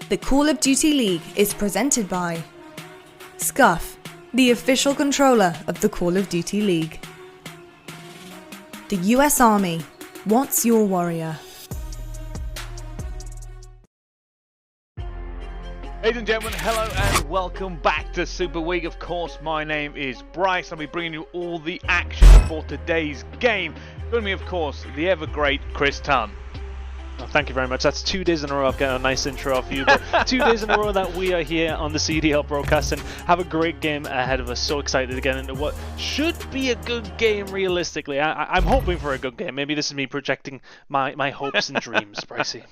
The Call of Duty League is presented by Scuff, the official controller of the Call of Duty League. The US Army wants your warrior. Ladies and gentlemen, hello and welcome back to Super Week. Of course, my name is Bryce. I'll be bringing you all the action for today's game. Joining me, of course, the ever great Chris Tunn. Oh, thank you very much. That's 2 days in a row I've got a nice intro off you, but 2 days in a row that we are here on the CDL broadcast and have a great game ahead of us. So excited to get into what should be a good game realistically. I'm hoping for a good game. Maybe this is me projecting my hopes and dreams, Brycey.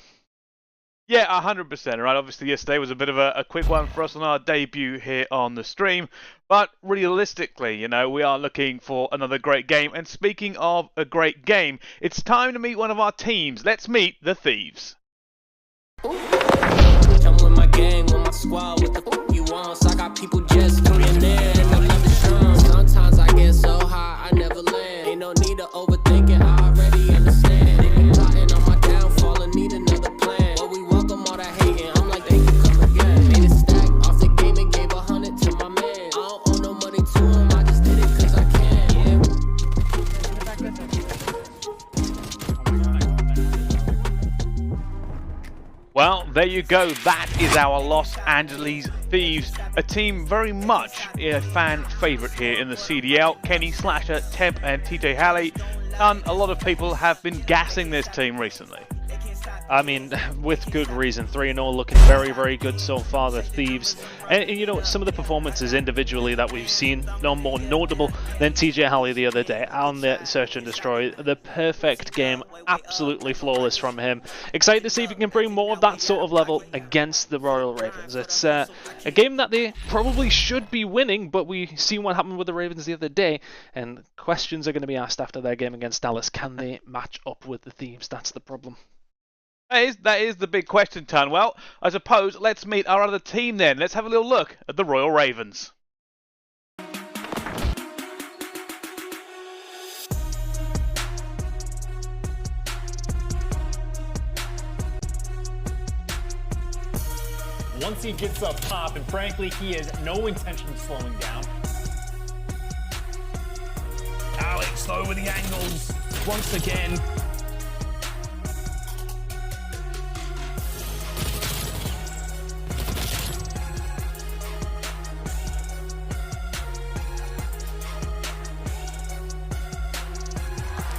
Yeah, 100%, right? Obviously, yesterday was a bit of a quick one for us on our debut here on the stream. But realistically, you know, we are looking for another great game. And speaking of a great game, it's time to meet one of our teams. Let's meet the Thieves. I'm with my gang, with my squad, what the fuck you want? So I got people just doing there and I love the strong. Sometimes I get so high, I never land. Ain't no need to overthink it, I already understand. They be plotting on my downfall and need another plan. But we welcome all that hating, I'm like, thank you, come again. Made a stack off the game and gave 100 to my man. I don't owe no money to him, I just did it cause I can. Well, there you go. That is our Los Angeles Thieves, a team very much a fan favourite here in the CDL. Kenny, Slasher, Temp and TJHaLy. A lot of people have been gassing this team recently. I mean, with good reason. 3-0 looking very, very good so far, the Thieves. And you know, some of the performances individually that we've seen, no more notable than TJHaLy the other day on the Search and Destroy. The perfect game, absolutely flawless from him. Excited to see if he can bring more of that sort of level against the Royal Ravens. It's a game that they probably should be winning, but we seen what happened with the Ravens the other day, and questions are going to be asked after their game against Dallas. Can they match up with the Thieves? That's the problem. That is the big question, Ton. Well, I suppose let's meet our other team then. Let's have a little look at the Royal Ravens. Once he gets up top, and frankly, he has no intention of slowing down. Alex, though, with the angles once again.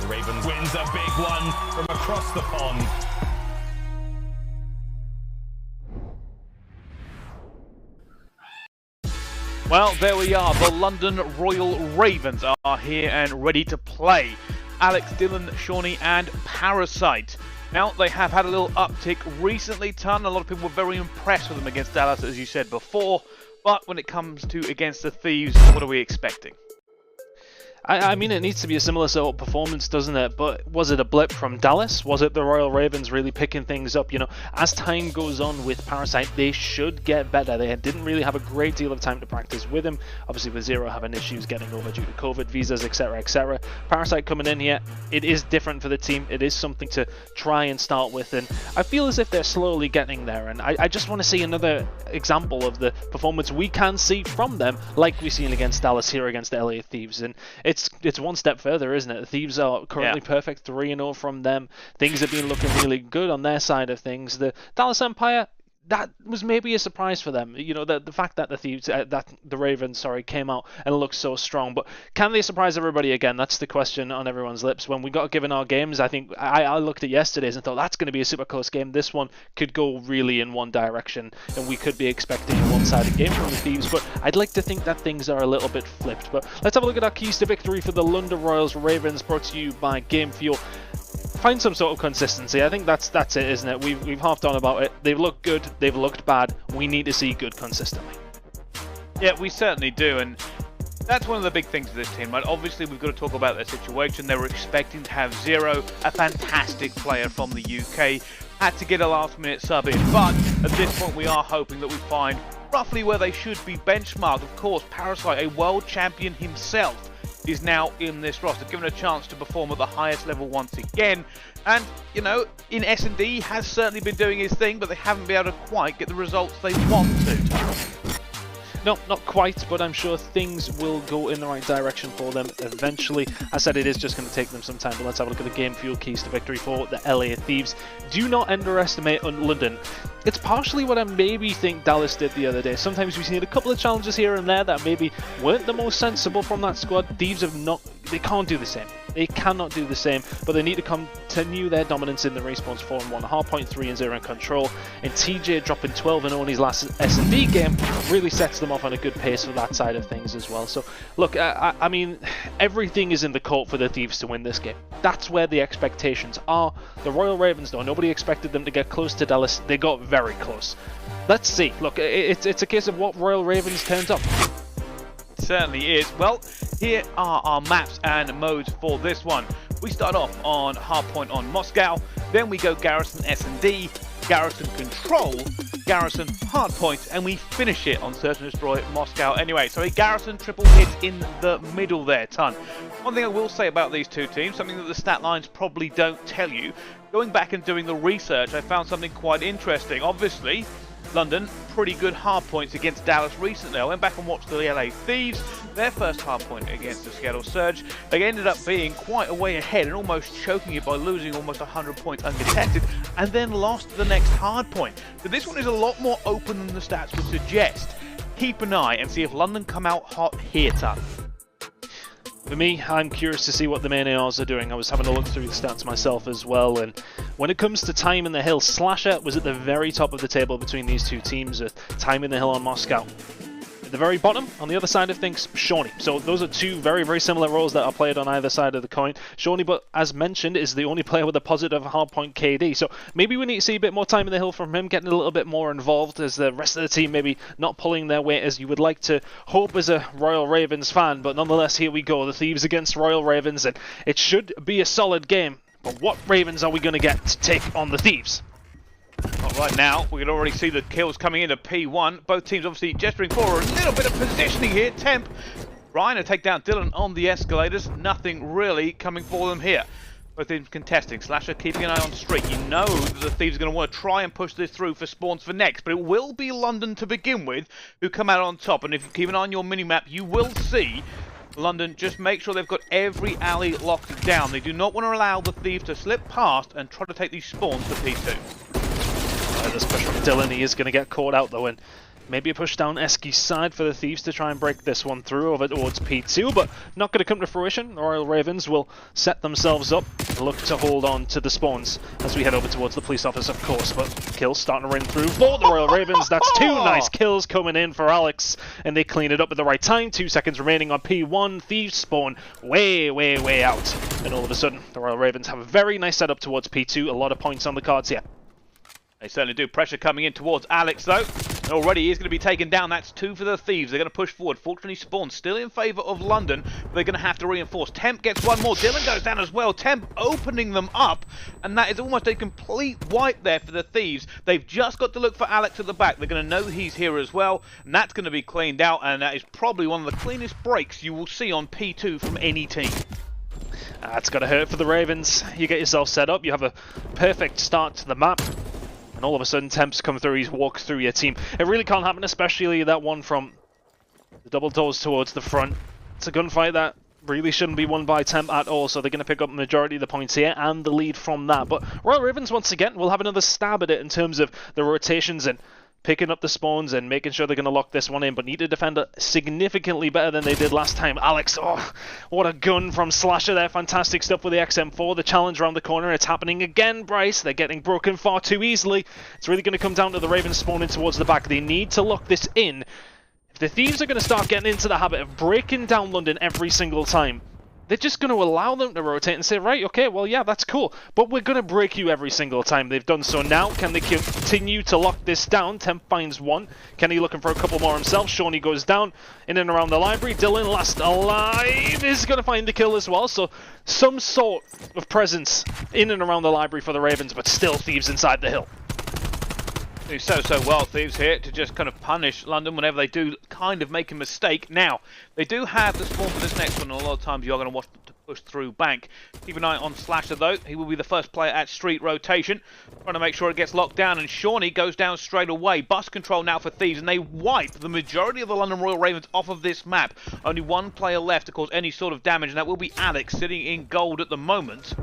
Ravens wins a big one from across the pond. Well, there we are. The London Royal Ravens are here and ready to play. Alex, Dylan, Shawnee and Parasite. Now, they have had a little uptick recently, Ton. A lot of people were very impressed with them against Dallas, as you said before. But when it comes to against the Thieves, what are we expecting? I mean, it needs to be a similar sort of performance, doesn't it? But was it a blip from Dallas? Was it the Royal Ravens really picking things up? You know, as time goes on with Parasite, they should get better. They didn't really have a great deal of time to practice with him. Obviously, with Zero having issues getting over due to COVID, visas, etc., etc. Parasite coming in here, it is different for the team. It is something to try and start with, and I feel as if they're slowly getting there. And I just want to see another example of the performance we can see from them, like we've seen against Dallas here against the LA Thieves. And it's one step further, isn't it? The Thieves are currently perfect, 3-0 from them. Things have been looking really good on their side of things. The Dallas Empire, that was maybe a surprise for them. You know, the fact that the Thieves, that the Ravens, came out and looked so strong. But can they surprise everybody again? That's the question on everyone's lips. When we got given our games, I think I looked at yesterday's and thought that's going to be a super close game. This one could go really in one direction, and we could be expecting a one-sided game from the Thieves. But I'd like to think that things are a little bit flipped. But let's have a look at our keys to victory for the London Royals Ravens, brought to you by Game Fuel. Find some sort of consistency. I think that's it, isn't it? We've harped on about it. They've looked good, they've looked bad. We need to see good consistently. Yeah, we certainly do, and that's one of the big things for this team, right? Obviously, we've got to talk about their situation. They were expecting to have Zero, a fantastic player from the UK, had to get a last-minute sub in, but at this point, we are hoping that we find roughly where they should be benchmarked. Of course, Parasite, a world champion himself, is now in this roster, given a chance to perform at the highest level once again. And, you know, in S&D has certainly been doing his thing, but they haven't been able to quite get the results they want to. No, not quite, but I'm sure things will go in the right direction for them eventually. I said it is just going to take them some time, but let's have a look at the game fuel keys to victory for the LA Thieves. Do not underestimate London. It's partially what I maybe think Dallas did the other day. Sometimes we've seen a couple of challenges here and there that maybe weren't the most sensible from that squad. Thieves have not, they can't do the same. They cannot do the same, but they need to continue their dominance in the respawns 4-1, Hardpoint 3-0 in control, and TJ dropping 12-0 in his last S&D game really sets them off on a good pace for that side of things as well. So look, I mean, everything is in the court for the Thieves to win this game. That's where the expectations are. The Royal Ravens, though, nobody expected them to get close to Dallas. They got very close. Let's see. Look, it's a case of what Royal Ravens turns up. Certainly is. Well, here are our maps and modes for this one. We start off on Hardpoint on Moscow, then we go Garrison S&D, Garrison Control, Garrison Hardpoint, and we finish it on Search and Destroy Moscow anyway. So a Garrison triple hit in the middle there, ton. One thing I will say about these two teams, something that the stat lines probably don't tell you, going back and doing the research, I found something quite interesting. Obviously, London, pretty good hardpoints against Dallas recently. I went back and watched the LA Thieves, their first hardpoint against the Seattle Surge. They ended up being quite a way ahead and almost choking it by losing almost 100 points uncontested, and then lost the next hardpoint. So this one is a lot more open than the stats would suggest. Keep an eye and see if London come out hot here, ton. For me, I'm curious to see what the main ARs are doing. I was having a look through the stats myself as well, and when it comes to time in the hill, Slasher was at the very top of the table between these two teams with time in the hill on Moscow. At the very bottom, on the other side of things, Shawnee. So those are two very, very similar roles that are played on either side of the coin. Shawnee, but as mentioned, is the only player with a positive hardpoint KD. So maybe we need to see a bit more time in the hill from him, getting a little bit more involved as the rest of the team maybe not pulling their weight as you would like to hope as a Royal Ravens fan. But nonetheless, here we go. The Thieves against Royal Ravens, and it should be a solid game. But what Ravens are we going to get to take on the Thieves? Well, right now, we can already see the kills coming into P1. Both teams obviously gesturing for a little bit of positioning here. Temp, Ryan to take down Dylan on the escalators. Nothing really coming for them here. Both teams contesting. Slasher keeping an eye on streak. You know that the Thieves are going to want to try and push this through for spawns for next, but it will be London to begin with who come out on top. And if you keep an eye on your mini-map, you will see London just make sure they've got every alley locked down. They do not want to allow the Thieves to slip past and try to take these spawns to P2. This push from Dylan, he is going to get caught out though, and maybe a push down Eski's side for the Thieves to try and break this one through over towards P2, but not going to come to fruition. The Royal Ravens will set themselves up and look to hold on to the spawns as we head over towards the police office, of course, but kills starting to ring through for the Royal Ravens. That's two nice kills coming in for Alex, and they clean it up at the right time. 2 seconds remaining on P1. Thieves spawn way, way, way out, and all of a sudden the Royal Ravens have a very nice setup towards P2. A lot of points on the cards here. They certainly do. Pressure coming in towards Alex, though. And already he is going to be taken down. That's 2 for the Thieves. They're going to push forward. Fortunately, Spawn still in favour of London. But they're going to have to reinforce. Temp gets one more. Dylan goes down as well. Temp opening them up. And that is almost a complete wipe there for the Thieves. They've just got to look for Alex at the back. They're going to know he's here as well. And that's going to be cleaned out. And that is probably one of the cleanest breaks you will see on P2 from any team. That's got to hurt for the Ravens. You get yourself set up. You have a perfect start to the map. And all of a sudden, Temp's come through, he's walked through your team. It really can't happen, especially that one from the double doors towards the front. It's a gunfight that really shouldn't be won by Temp at all, so they're going to pick up the majority of the points here and the lead from that. But Royal Ravens, once again, will have another stab at it in terms of the rotations and picking up the spawns and making sure they're going to lock this one in, but need to defend it significantly better than they did last time. Alex, oh, what a gun from Slasher there. Fantastic stuff with the XM4. The challenge around the corner. It's happening again, Bryce. They're getting broken far too easily. It's really going to come down to the Ravens spawning towards the back. They need to lock this in. If the Thieves are going to start getting into the habit of breaking down London every single time, they're just going to allow them to rotate and say, right, okay, well, yeah, that's cool, but we're going to break you every single time. They've done so now. Can they continue to lock this down? Temp finds one. Kenny looking for a couple more himself. Shawnee goes down in and around the library. Dylan, last alive, is going to find the kill as well. So some sort of presence in and around the library for the Ravens, but still Thieves inside the hill. Doing so well, Thieves here, to just kind of punish London whenever they do kind of make a mistake. Now, they do have the spawn for this next one, and a lot of times you're going to watch them to push through bank. Keep an eye on Slasher, though. He will be the first player at street rotation, trying to make sure it gets locked down, and Shawnee goes down straight away. Bus control now for Thieves, and they wipe the majority of the London Royal Ravens off of this map. Only one player left to cause any sort of damage, and that will be Alex, sitting in gold at the moment.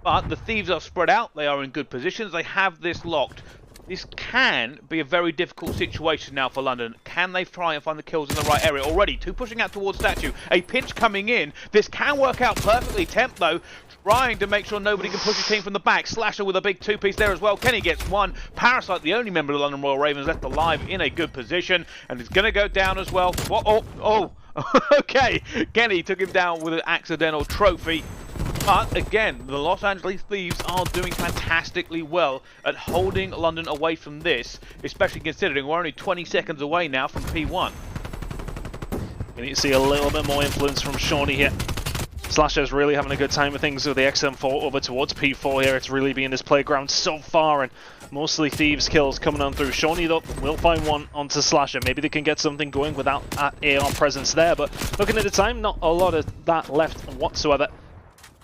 But the Thieves are spread out. They are in good positions. They have this locked. This can be a very difficult situation now for London. Can they try and find the kills in the right area? Already, two pushing out towards Statue. A pinch coming in. This can work out perfectly. Temp, though, trying to make sure nobody can push his team from the back. Slasher with a big two-piece there as well. Kenny gets one. Parasite, the only member of the London Royal Ravens left alive, in a good position. And it's going to go down as well. Oh. Okay. Kenny took him down with an accidental trophy. But again, the Los Angeles Thieves are doing fantastically well at holding London away from this, especially considering we're only 20 seconds away now from P1. You need to see a little bit more influence from Shawnee here. Slasher's really having a good time with things with the XM4 over towards P4 here. It's really been his playground so far, and mostly Thieves kills coming on through. Shawnee, though, will find one onto Slasher. Maybe they can get something going without that AR presence there, but looking at the time, not a lot of that left whatsoever.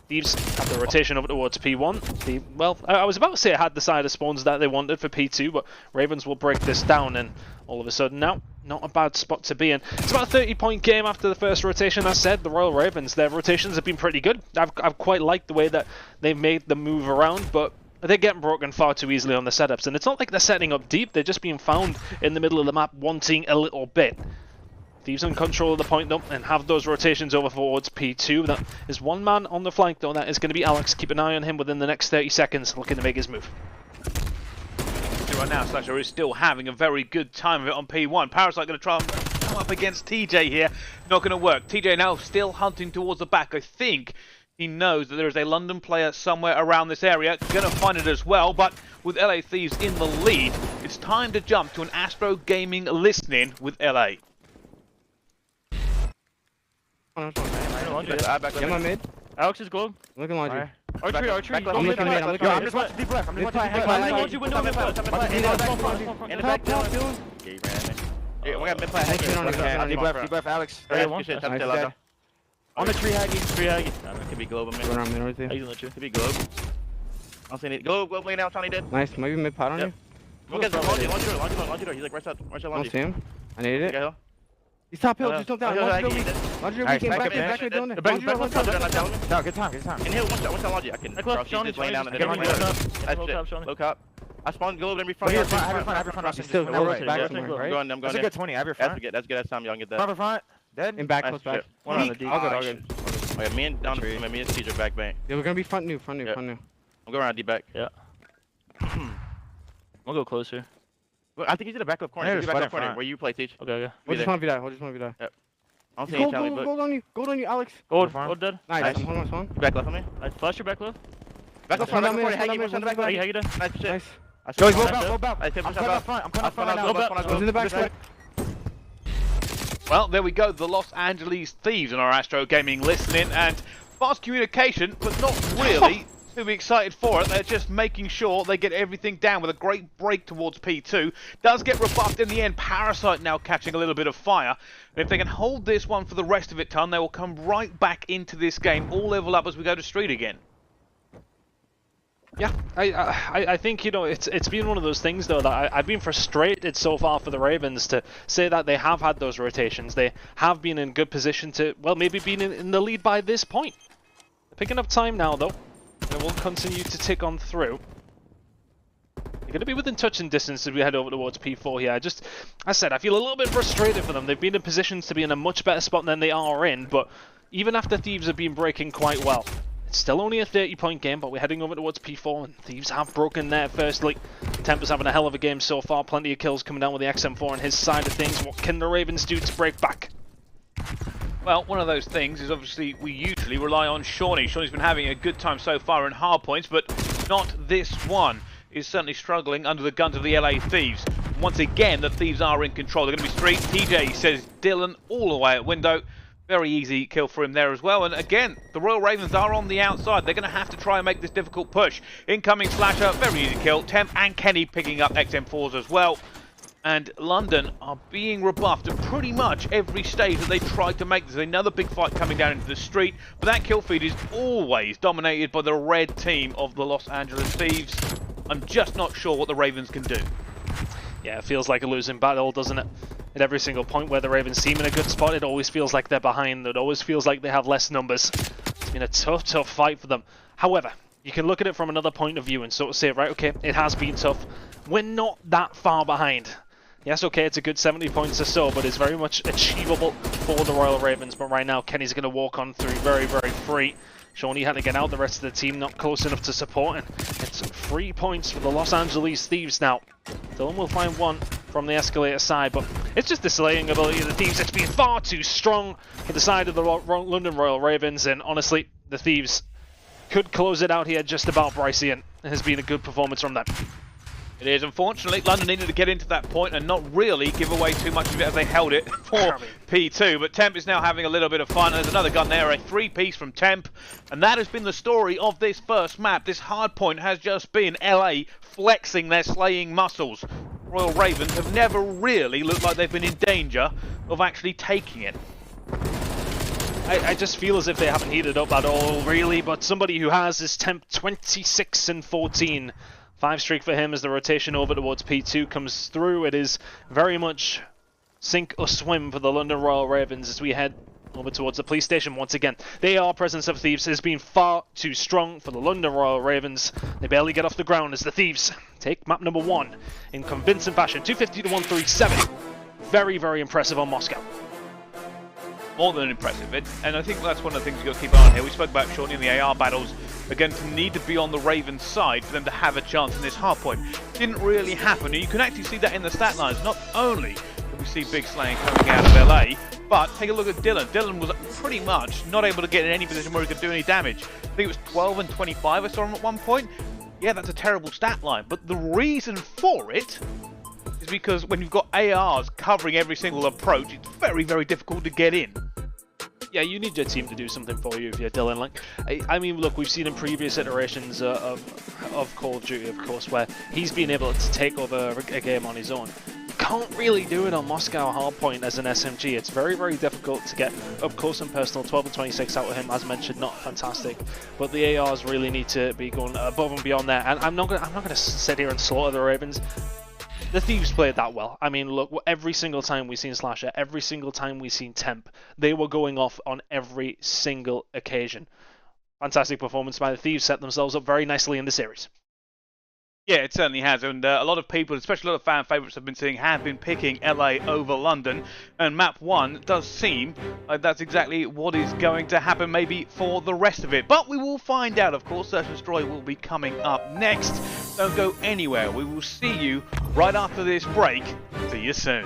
Thieves have the rotation over towards P1. Well, I was about to say it had the side of spawns that they wanted for P2, but Ravens will break this down, and all of a sudden now, not a bad spot to be in. It's about a 30-point game after the first rotation. As said, the Royal Ravens, their rotations have been pretty good. I've quite liked the way that they've made the move around, but they're getting broken far too easily on the setups, and it's not like they're setting up deep, they're just being found in the middle of the map wanting a little bit. Thieves in control of the point though, and have those rotations over towards P2. That is one man on the flank though, that is going to be Alex. Keep an eye on him within the next 30 seconds, looking to make his move. Right now, Slasher is still having a very good time of it on P1. Parasite going to try and come up against TJ here. Not going to work. TJ now still hunting towards the back. I think he knows that there is a London player somewhere around this area. Going to find it as well, but with LA Thieves in the lead, it's time to jump to an Astro Gaming listening with LA. Get my mid. Alex is gold. Looking laundry. Archery. I'm looking mid. I'm looking mid. just deep left. I'm just Mid-pie, laundry window. In the back, Dylan. We got mid-pie hacking. Deep left, Alex. On the tree haggy. It could be globe. Going around mid right there. Could be globe. I don't see any. Globe laying out. Tony dead. Nice. Maybe mid pot on you. Look at the laundry door. He's like right side I don't laundry. see him. I needed it. Okay, He's top hill. Just jump down. Laundry we came back in. Doing it. No, good time. In hill, one shot laundry. I can cross. He's just laying down in the low cop. I spawned globe in front. Have your front. He's still back somewhere, right? I'm going. That's a good 20. Have your front. That's good. That's time. Y'all can get that. Front. Dead. In back, close back. One on the deep. All good. Okay, me and TJ back bank. Yeah, we're gonna be front new. I'm going around deep back. Yeah. We'll go closer. I think he's in the back left corner. He's in the back left corner where you play, Teach. Okay. We'll just want to be that. Yep. I don't see any Charlie, but... Gold on you, Alex. Gold dead. Nice. I'm holding my phone. Back left on me. Nice. Flash your back low. Back left corner. Haggy, push on the back left. Haggy dead. Nice shit. Nice. Go back. I'm coming up front now. One's in the back side. Well, there we go. The Los Angeles Thieves on our Astro Gaming listening, and fast communication, but not really too excited for it. They're just making sure they get everything down with a great break towards P2. Does get rebuffed in the end. Parasite now catching a little bit of fire. And if they can hold this one for the rest of it, Ton, they will come right back into this game, all level up as we go to street again. Yeah, I think, you know, it's been one of those things, though, that I've been frustrated so far for the Ravens to say that they have had those rotations. They have been in good position to, well, maybe been in the lead by this point. They're picking up time now, though. They will continue to tick on through. They're going to be within touching distance as we head over towards P4 here. I said, I feel a little bit frustrated for them. They've been in positions to be in a much better spot than they are in, but even after Thieves have been breaking quite well, it's still only a 30-point game, but we're heading over towards P4, and Thieves have broken there firstly. Temper's having a hell of a game so far. Plenty of kills coming down with the XM4 on his side of things. What can the Ravens do to break back? Well, one of those things is obviously we usually rely on Shawnee. Shawnee's been having a good time so far in hard points, but not this one. Is certainly struggling under the guns of the LA Thieves. Once again, the Thieves are in control. They're going to be straight. TJ says Dylan all the way at window. Very easy kill for him there as well. And again, the Royal Ravens are on the outside. They're going to have to try and make this difficult push. Incoming slasher, very easy kill. Temp and Kenny picking up XM4s as well. And London are being rebuffed at pretty much every stage that they tried to make. There's another big fight coming down into the street, but that kill feed is always dominated by the red team of the Los Angeles Thieves. I'm just not sure what the Ravens can do. Yeah, it feels like a losing battle, doesn't it? At every single point where the Ravens seem in a good spot, it always feels like they're behind. It always feels like they have less numbers. It's been a tough fight for them. However, you can look at it from another point of view and sort of say, right, okay, it has been tough. We're not that far behind. Yes, okay, it's a good 70 points or so, but it's very much achievable for the Royal Ravens. But right now, Kenny's going to walk on through very free. Shawnee had to get out, the rest of the team not close enough to support, and it's 3 points for the Los Angeles Thieves now. Dylan will find one from the escalator side, but it's just the slaying ability of the Thieves. It's been far too strong for the side of the London Royal Ravens, and honestly, the Thieves could close it out here just about. Brycean. It has been a good performance from them. It is. Unfortunately, London needed to get into that point and not really give away too much of it as they held it for P2. But Temp is now having a little bit of fun. There's another gun there, a 3-piece from Temp. And that has been the story of this first map. This hard point has just been LA flexing their slaying muscles. Royal Ravens have never really looked like they've been in danger of actually taking it. I just feel as if they haven't heated up at all, really. But somebody who has is Temp, 26-14. 5 streak for him as the rotation over towards P2 comes through. It is very much sink or swim for the London Royal Ravens as we head over towards the police station once again. They are presence of Thieves. It has been far too strong for the London Royal Ravens. They barely get off the ground as the Thieves take map number 1 in convincing fashion. 250 to 137. Very impressive on Moscow. More than impressive, and I think that's one of the things you've got to keep an eye on here. We spoke about Shawnee in the AR battles, again, to need to be on the Ravens' side for them to have a chance in this hard point. Didn't really happen, and you can actually see that in the stat lines. Not only do we see big slaying coming out of LA, but take a look at Dylan. Dylan was pretty much not able to get in any position where he could do any damage. I think it was 12 and 25 I saw him at one point. Yeah, that's a terrible stat line, but the reason for it is because when you've got ARs covering every single approach, it's very difficult to get in. Yeah, you need your team to do something for you if you're Dylan. Like, I mean, look, we've seen in previous iterations of Call of Duty, of course, where he's been able to take over a game on his own. Can't really do it on Moscow Hardpoint as an SMG. It's very difficult to get up close and personal. 12 and 26 out of him, as mentioned, not fantastic. But the ARs really need to be going above and beyond there. And I'm not gonna sit here and slaughter the Ravens. The Thieves played that well. I mean, look, every single time we've seen Slasher, every single time we've seen Temp, they were going off on every single occasion. Fantastic performance by the Thieves, set themselves up very nicely in the series. Yeah, it certainly has, and a lot of people, especially a lot of fan favourites I've been seeing, have been picking LA over London, and map 1 does seem like that's exactly what is going to happen maybe for the rest of it. But we will find out, of course. Search and Destroy will be coming up next. Don't go anywhere. We will see you right after this break. See you soon.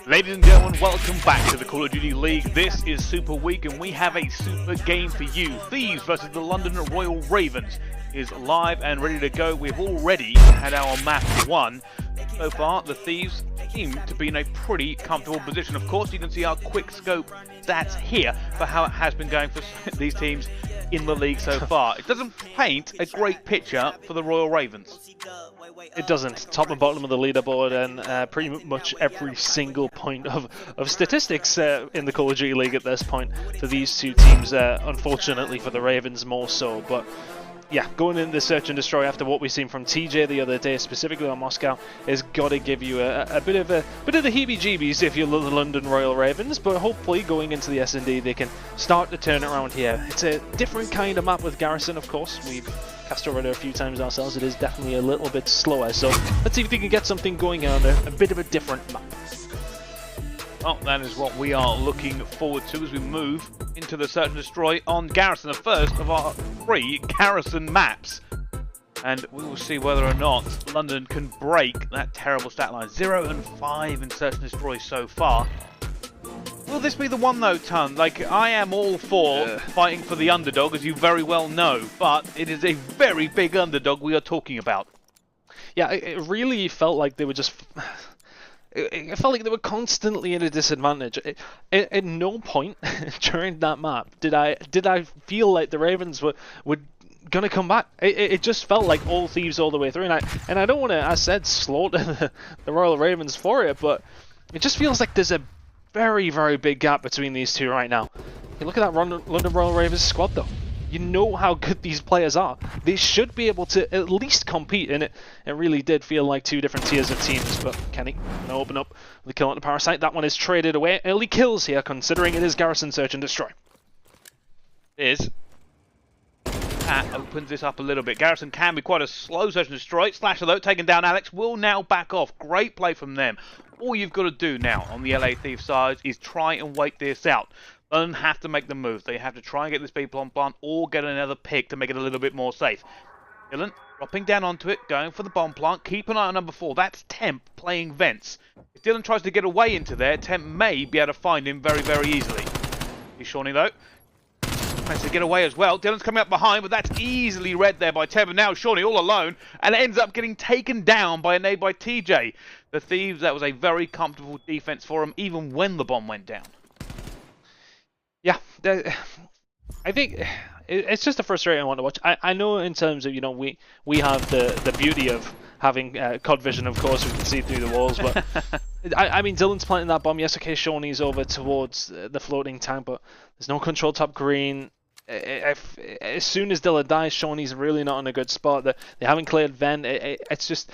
Ladies and gentlemen, welcome back to the Call of Duty League. This is Super Week and we have a super game for you. Thieves versus the London Royal Ravens is live and ready to go. We've already had our map 1. So far, the Thieves seem to be in a pretty comfortable position. Of course, you can see our quick scope stats here for how it has been going for these teams in the league so far. It doesn't paint a great picture for the Royal Ravens. It doesn't. Top and bottom of the leaderboard, and pretty much every single point of statistics in the Call of Duty League at this point for these two teams. Unfortunately for the Ravens, more so. But yeah, going into search and destroy after what we've seen from TJ the other day, specifically on Moscow, has got to give you a bit of the heebie-jeebies if you're the London Royal Ravens. But hopefully, going into the S&D, they can start to turn it around here. It's a different kind of map with Garrison, of course. We've cast over it a few times ourselves. It is definitely a little bit slower. So let's see if they can get something going on a bit of a different map. Well, that is what we are looking forward to as we move into the search and destroy on Garrison, the first of our 3 Garrison maps. And we will see whether or not London can break that terrible stat line. 0 and 5 in search and destroy so far. Will this be the one though, Ton? Like, I am all for fighting for the underdog, as you very well know, but it is a very big underdog we are talking about. Yeah, it really felt like they were just... It felt like they were constantly at a disadvantage. At no point during that map did I feel like the Ravens were gonna come back. It just felt like all Thieves all the way through, and I don't want to, as I said, slaughter the Royal Ravens for it, but it just feels like there's a very, very big gap between these two right now. You look at that London Royal Ravens squad though. You know how good these players are. They should be able to at least compete, and it really did feel like 2 different tiers of teams. But Kenny going to open up the kill on the Parasite. That one is traded away. Early kills here, considering it is Garrison Search and Destroy. That opens this up a little bit. Garrison can be quite a slow search and destroy. Slasher though, taking down Alex, will now back off. Great play from them. All you've got to do now on the LA Thief side is try and wait this out. Don't have to make the move. They have to try and get this people on plant or get another pick to make it a little bit more safe. Dylan dropping down onto it, going for the bomb plant. Keep an eye on number 4. That's Temp playing vents. If Dylan tries to get away into there, Temp may be able to find him very, very easily. He's Shawnee though. Tries to get away as well. Dylan's coming up behind, but that's easily read there by Temp. And now Shawnee all alone, and ends up getting taken down by a nade by TJ. The Thieves, that was a very comfortable defense for him, even when the bomb went down. Yeah, I think it's just a frustrating one to watch. I know in terms of, you know, we have the beauty of having COD vision, of course, we can see through the walls, but I mean, Dylan's planting that bomb. Yes, okay, Shawnee's over towards the floating tank, but there's no control top green. As soon as Dylan dies, Shawnee's really not in a good spot. They haven't cleared vent. It's just...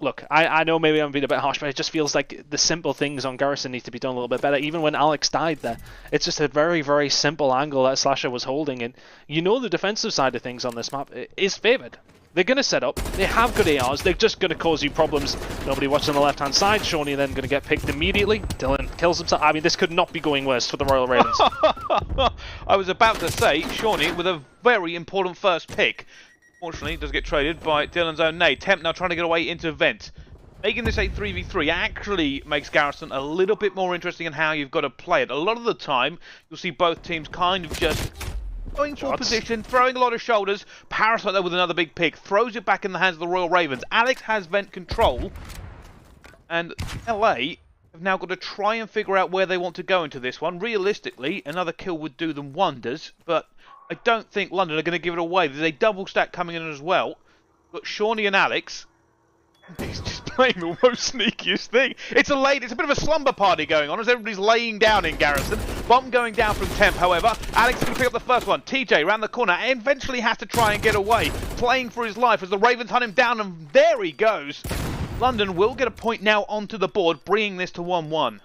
Look, I know maybe I'm being a bit harsh, but it just feels like the simple things on Garrison need to be done a little bit better. Even when Alex died there, it's just a very, very simple angle that Slasher was holding. And you know the defensive side of things on this map is favoured. They're going to set up. They have good ARs. They're just going to cause you problems. Nobody watching on the left-hand side. Shawnee then going to get picked immediately. Dylan kills himself. I mean, this could not be going worse for the Royal Ravens. I was about to say, Shawnee with a very important first pick. Unfortunately, does get traded by Dylan's own nade. Temp now trying to get away into vent. Making this a 3v3 actually makes Garrison a little bit more interesting in how you've got to play it. A lot of the time, you'll see both teams kind of just going for position, throwing a lot of shoulders. Parasite there with another big pick. Throws it back in the hands of the Royal Ravens. Alex has vent control. And LA have now got to try and figure out where they want to go into this one. Realistically, another kill would do them wonders, but I don't think London are going to give it away. There's a double stack coming in as well. But Shawnee and Alex, he's just playing the most sneakiest thing. It's a bit of a slumber party going on as everybody's laying down in Garrison. Bomb going down from Temp, however. Alex is going to pick up the first one. TJ round the corner and eventually has to try and get away. Playing for his life as the Ravens hunt him down, and there he goes. London will get a point now onto the board, bringing this to 1-1.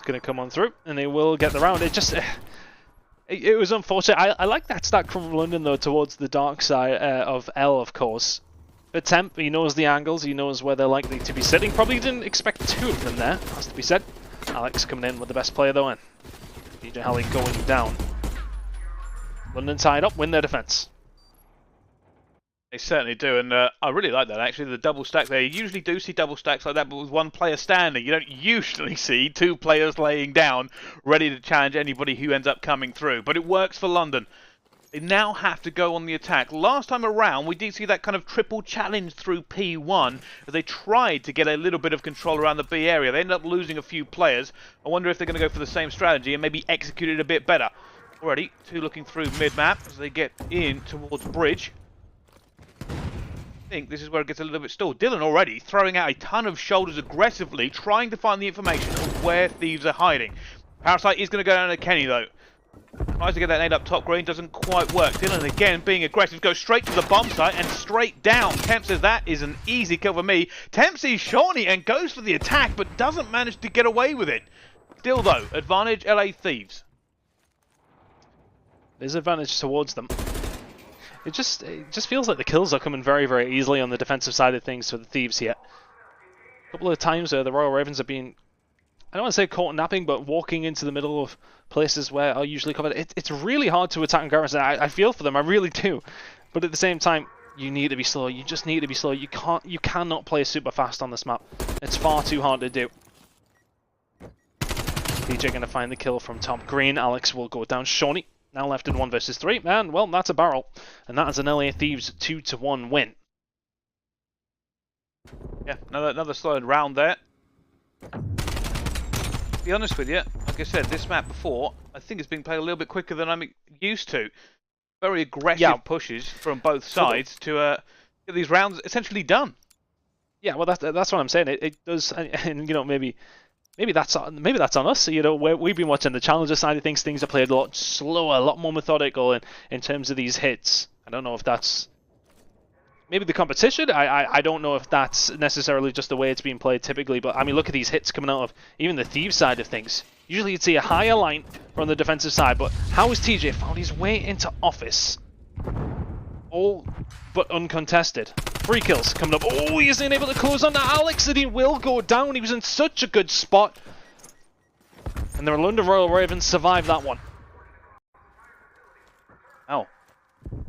Going to come on through, and they will get the round. It was unfortunate. I like that stack from London though towards the dark side of L, of course. But Temp, he knows the angles, he knows where they're likely to be sitting. Probably didn't expect 2 of them there, has to be said. Alex coming in with the best player though, and TJHaLy going down. London tied up, win their defense. They certainly do, and I really like that, actually, the double stack there. You usually do see double stacks like that, but with one player standing. You don't usually see two players laying down, ready to challenge anybody who ends up coming through. But it works for London. They now have to go on the attack. Last time around, we did see that kind of triple challenge through P1, as they tried to get a little bit of control around the B area. They ended up losing a few players. I wonder if they're going to go for the same strategy and maybe execute it a bit better. Already, two looking through mid-map as they get in towards bridge. I think this is where it gets a little bit stalled. Dylan already throwing out a ton of shoulders aggressively, trying to find the information of where Thieves are hiding. Parasite is going to go down to Kenny, though. Tries to get that nade up top green, doesn't quite work. Dylan again being aggressive, goes straight to the bomb site and straight down. Temp says that is an easy kill for me. Temp sees Shawnee and goes for the attack, but doesn't manage to get away with it. Still though, advantage LA Thieves. There's advantage towards them. It just feels like the kills are coming very, very easily on the defensive side of things for the Thieves here. A couple of times the Royal Ravens have been, I don't want to say caught napping, but walking into the middle of places where are usually covered. It's really hard to attack in Garrison. I feel for them, I really do. But at the same time, you need to be slow. You just need to be slow. You cannot play super fast on this map. It's far too hard to do. DJ going to find the kill from top green. Alex will go down. Shawnee now left in 1 versus 3. Man, well, that's a barrel. And that is an LA Thieves 2-1 win. Yeah, another slowed round there. To be honest with you, like I said, this map before, I think it's been played a little bit quicker than I'm used to. Very aggressive pushes from both sides to get these rounds essentially done. Yeah, well, that's what I'm saying. It does, and you know, maybe that's on us. You know, we've been watching the challenger side of things. Things are played a lot slower, a lot more methodical in terms of these hits. I don't know if that's maybe the competition. I don't know if that's necessarily just the way it's being played typically. But I mean, look at these hits coming out of even the Thieves side of things. Usually you'd see a higher line from the defensive side, but how has TJ found his way into office? All but uncontested. 3 kills coming up. Oh, he isn't able to close on that Alex, and he will go down. He was in such a good spot. And the London Royal Ravens survived that one. Oh,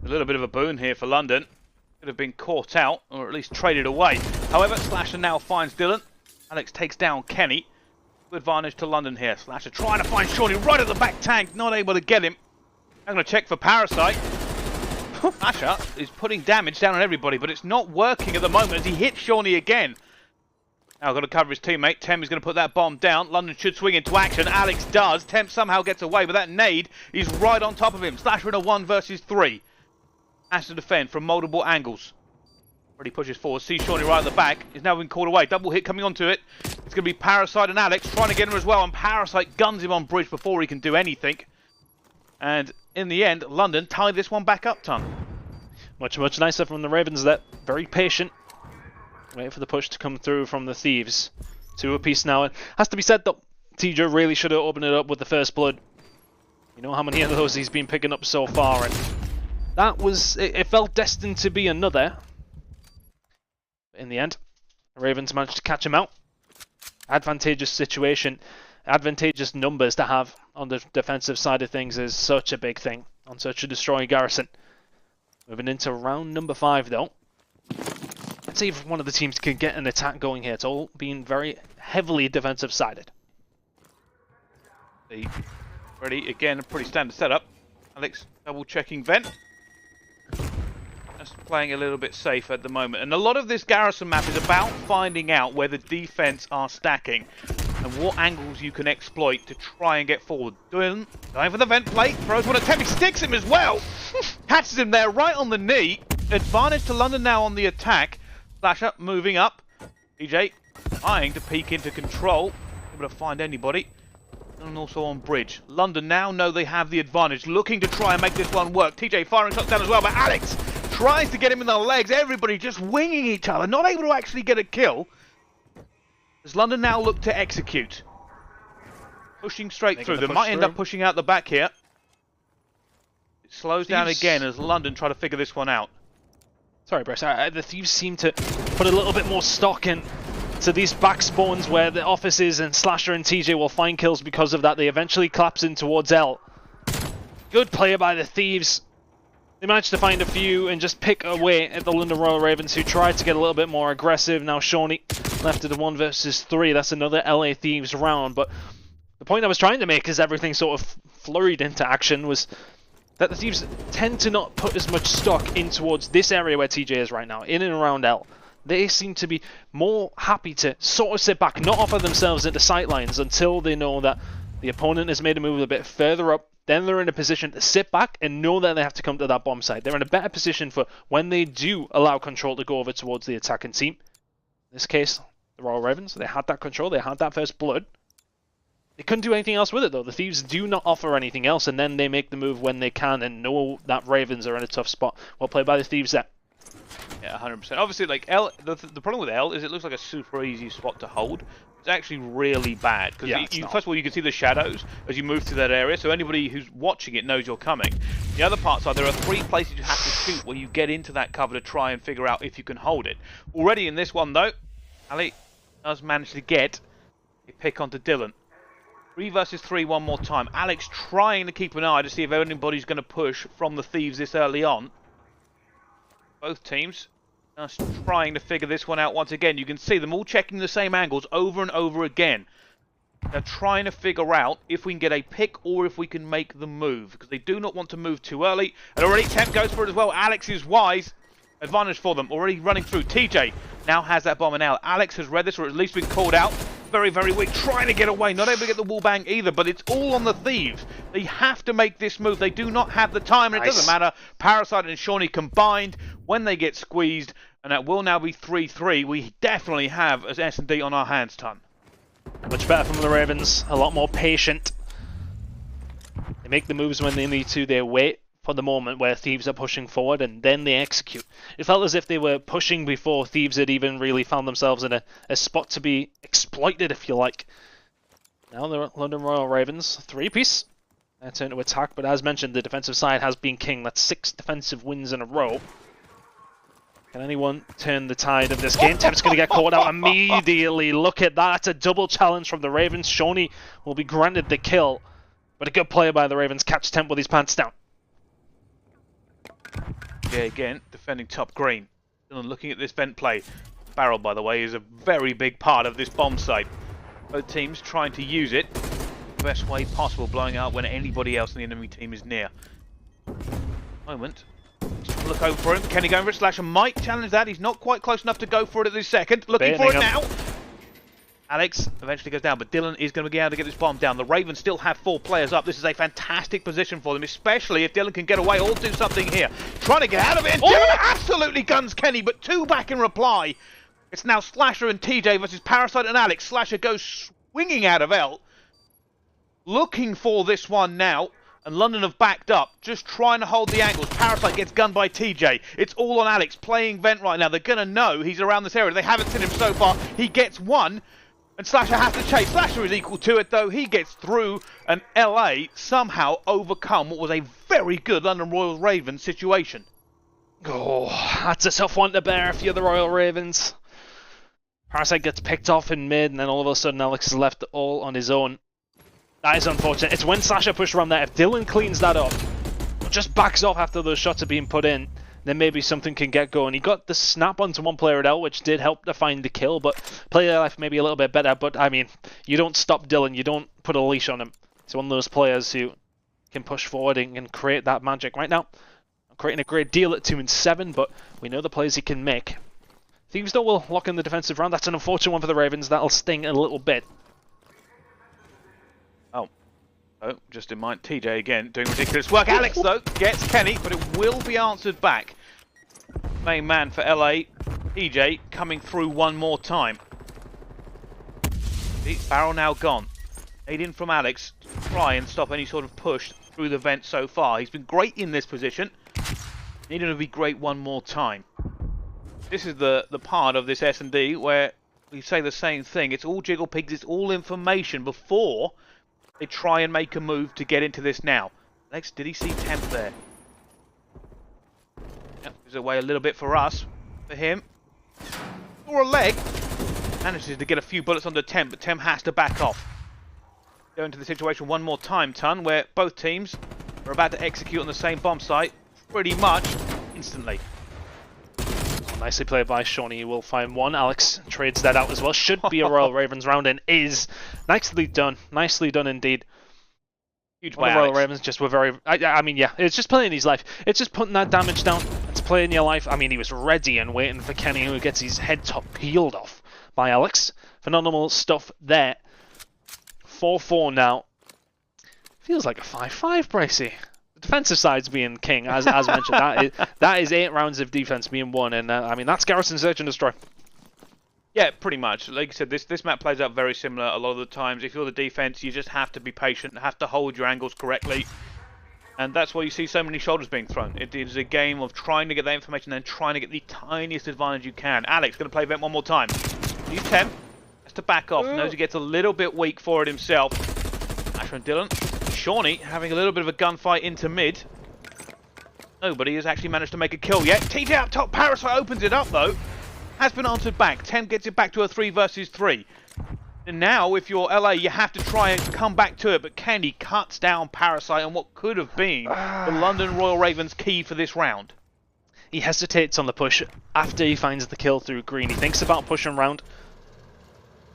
a little bit of a boon here for London. Could have been caught out, or at least traded away. However, Slasher now finds Dylan. Alex takes down Kenny. Good advantage to London here. Slasher trying to find Shawnee right at the back tank, not able to get him. I'm going to check for Parasite. Slasher is putting damage down on everybody, but it's not working at the moment as he hits Shawnee again. Now got to cover his teammate. Temp is going to put that bomb down. London should swing into action. Alex does. Temp somehow gets away, but that nade is right on top of him. Slasher in a 1 versus 3. Has to defend from multiple angles. Already pushes forward. Sees Shawnee right at the back. Is now been called away. Double hit coming onto it. It's going to be Parasite and Alex trying to get him as well. And Parasite guns him on bridge before he can do anything. And in the end, London tied this one back up, Ton. Much nicer from the Ravens there. Very patient. Waiting for the push to come through from the Thieves. 2 apiece now. It has to be said that TJ really should have opened it up with the first blood. You know how many of those he's been picking up so far. And that was... It felt destined to be another. In the end, the Ravens managed to catch him out. Advantageous situation. Advantageous numbers to have on the defensive side of things is such a big thing on such a destroying garrison. Moving into round number 5 though. Let's see if one of the teams can get an attack going here. It's all being very heavily defensive sided. Ready again, a pretty standard setup. Alex double checking vent. Just playing a little bit safe at the moment. And a lot of this garrison map is about finding out where the defense are stacking and what angles you can exploit to try and get forward. Going for the vent plate, throws one at Temp, he sticks him as well. Catches him there right on the knee. Advantage to London now on the attack. Slasher moving up. DJ trying to peek into control. Able to find anybody. And also on bridge. London now know they have the advantage. Looking to try and make this one work. TJ firing shots down as well, but Alex tries to get him in the legs. Everybody just winging each other. Not able to actually get a kill. As London now look to execute. Pushing straight through. They might end up pushing out the back here. It slows down again as London try to figure this one out. Sorry, Bruce. The Thieves seem to put a little bit more stock in to these back spawns where the offices and Slasher and TJ will find kills because of that. They eventually collapse in towards L. Good player by the Thieves. They managed to find a few and just pick away at the London Royal Ravens, who tried to get a little bit more aggressive. Now Shawnee left at a 1 versus 3. That's another LA Thieves round. But the point I was trying to make as everything sort of flurried into action was that the Thieves tend to not put as much stock in towards this area where TJ is right now, in and around L. They seem to be more happy to sort of sit back, not offer themselves into sightlines until they know that the opponent has made a move a bit further up. Then they're in a position to sit back and know that they have to come to that bomb site. They're in a better position for when they do allow control to go over towards the attacking team. In this case, the Royal Ravens, they had that control, they had that first blood. They couldn't do anything else with it though. The Thieves do not offer anything else, and then they make the move when they can and know that Ravens are in a tough spot. Well played by the Thieves there. Yeah, 100%. Obviously, like L, the problem with L is it looks like a super easy spot to hold. It's actually really bad because first of all you can see the shadows as you move through that area, so anybody who's watching it knows you're coming. The other parts are there are 3 places you have to shoot where you get into that cover to try and figure out if you can hold it. Already in this one though, aLLeY does manage to get a pick onto Dylan. 3 versus 3 one more time. Alex trying to keep an eye to see if anybody's going to push from the Thieves this early on. Both teams just trying to figure this one out once again. You can see them all checking the same angles over and over again. They're trying to figure out if we can get a pick or if we can make the move, because they do not want to move too early. And already Temp goes for it as well. Alex is wise. Advantage for them. Already running through. TJ now has that bomb in L. Alex has read this, or at least been called out. Very, very weak. Trying to get away. Not able to get the wall bang either, but it's all on the Thieves. They have to make this move. They do not have the time, and it doesn't matter. Parasite and Shawnee combined when they get squeezed, and that will now be 3-3. We definitely have an S&D on our hands, Ton. Much better from the Ravens. A lot more patient. They make the moves when they need to. They wait for the moment where Thieves are pushing forward, and then they execute. It felt as if they were pushing before Thieves had even really found themselves in a spot to be exploited, if you like. Now the London Royal Ravens, 3-piece. They turn to attack, but as mentioned, the defensive side has been king. That's 6 defensive wins in a row. Can anyone turn the tide of this game? Temp's going to get caught out immediately. Look at that. That's a double challenge from the Ravens. Shawnee will be granted the kill, but a good player by the Ravens. Catch Temp with his pants down. Yeah, again, defending top green. And looking at this vent play. Barrel, by the way, is a very big part of this bomb site. Both teams trying to use it the best way possible, blowing out when anybody else in the enemy team is near. Moment. Just look over for him. Can he go over it? Slasher might challenge that. He's not quite close enough to go for it at this second. Looking for it now. Alex eventually goes down, but Dylan is going to be able to get this bomb down. The Ravens still have 4 players up. This is a fantastic position for them, especially if Dylan can get away or do something here. Trying to get out of it. Dylan absolutely guns Kenny, but 2 back in reply. It's now Slasher and TJ versus Parasite and Alex. Slasher goes swinging out of L. Looking for this one now. And London have backed up, just trying to hold the angles. Parasite gets gunned by TJ. It's all on Alex, playing vent right now. They're going to know he's around this area. They haven't seen him so far. He gets one. And Slasher has to chase. Slasher is equal to it, though. He gets through, and LA somehow overcome what was a very good London Royal Ravens situation. Oh, that's a tough one to bear if you're the Royal Ravens. Parasite gets picked off in mid, and then all of a sudden Alex is left all on his own. That is unfortunate. It's when Slasher pushed around there. If Dylan cleans that up, or just backs off after those shots are being put in, then maybe something can get going. He got the snap onto one player at L, which did help to find the kill, but player life maybe a little bit better. But I mean, you don't stop Dylan, you don't put a leash on him. He's one of those players who can push forward and can create that magic. Right now, I'm creating a great deal at 2 and 7, but we know the plays he can make. Thieves though will lock in the defensive round. That's an unfortunate one for the Ravens. That'll sting a little bit. Oh, just in mind, TJ again doing ridiculous work. Alex, though, gets Kenny, but it will be answered back. Main man for LA, TJ, coming through one more time. The barrel now gone. Aid in from Alex to try and stop any sort of push through the vent so far. He's been great in this position. Need him to be great one more time. This is the part of this S&D where we say the same thing. It's all jiggle pigs, it's all information before they try and make a move to get into this now. Alex, did he see Temp there? Yep, there's away a little bit for us. For him. Or a leg. Manages to get a few bullets onto Temp, but Temp has to back off. Go into the situation one more time, Ton, where both teams are about to execute on the same bomb site. pretty much instantly. Nicely played by Shawnee. Will find one. Alex trades that out as well. Should be a Royal Ravens round and is. Nicely done. Nicely done indeed. Huge Well, the Royal Ravens just were very... I mean, yeah, it's just playing his life. It's just putting that damage down. It's playing your life. I mean, he was ready and waiting for Kenny, who gets his head top peeled off by Alex. Phenomenal stuff there. 4-4 now. Feels like a 5-5, Bracey. The defensive side's being king, as mentioned. That is 8 rounds of defense being won, and I mean, that's Garrison Search and Destroy. Yeah, pretty much. Like I said, this map plays out very similar a lot of the times. If you're the defense, you just have to be patient, have to hold your angles correctly. And that's why you see so many shoulders being thrown. It is a game of trying to get that information and then trying to get the tiniest advantage you can. Alex going to play vent one more time. He's 10. Has to back off. Knows he gets a little bit weak for it himself. Asher and Dylan. Shawnee having a little bit of a gunfight into mid. Nobody has actually managed to make a kill yet. TJ up top. Parasite opens it up though. Has been answered back. 10 gets it back to a 3 versus 3. And now, if you're LA, you have to try and come back to it. But Candy cuts down Parasite on what could have been the London Royal Ravens key for this round. He hesitates on the push after he finds the kill through green. He thinks about pushing round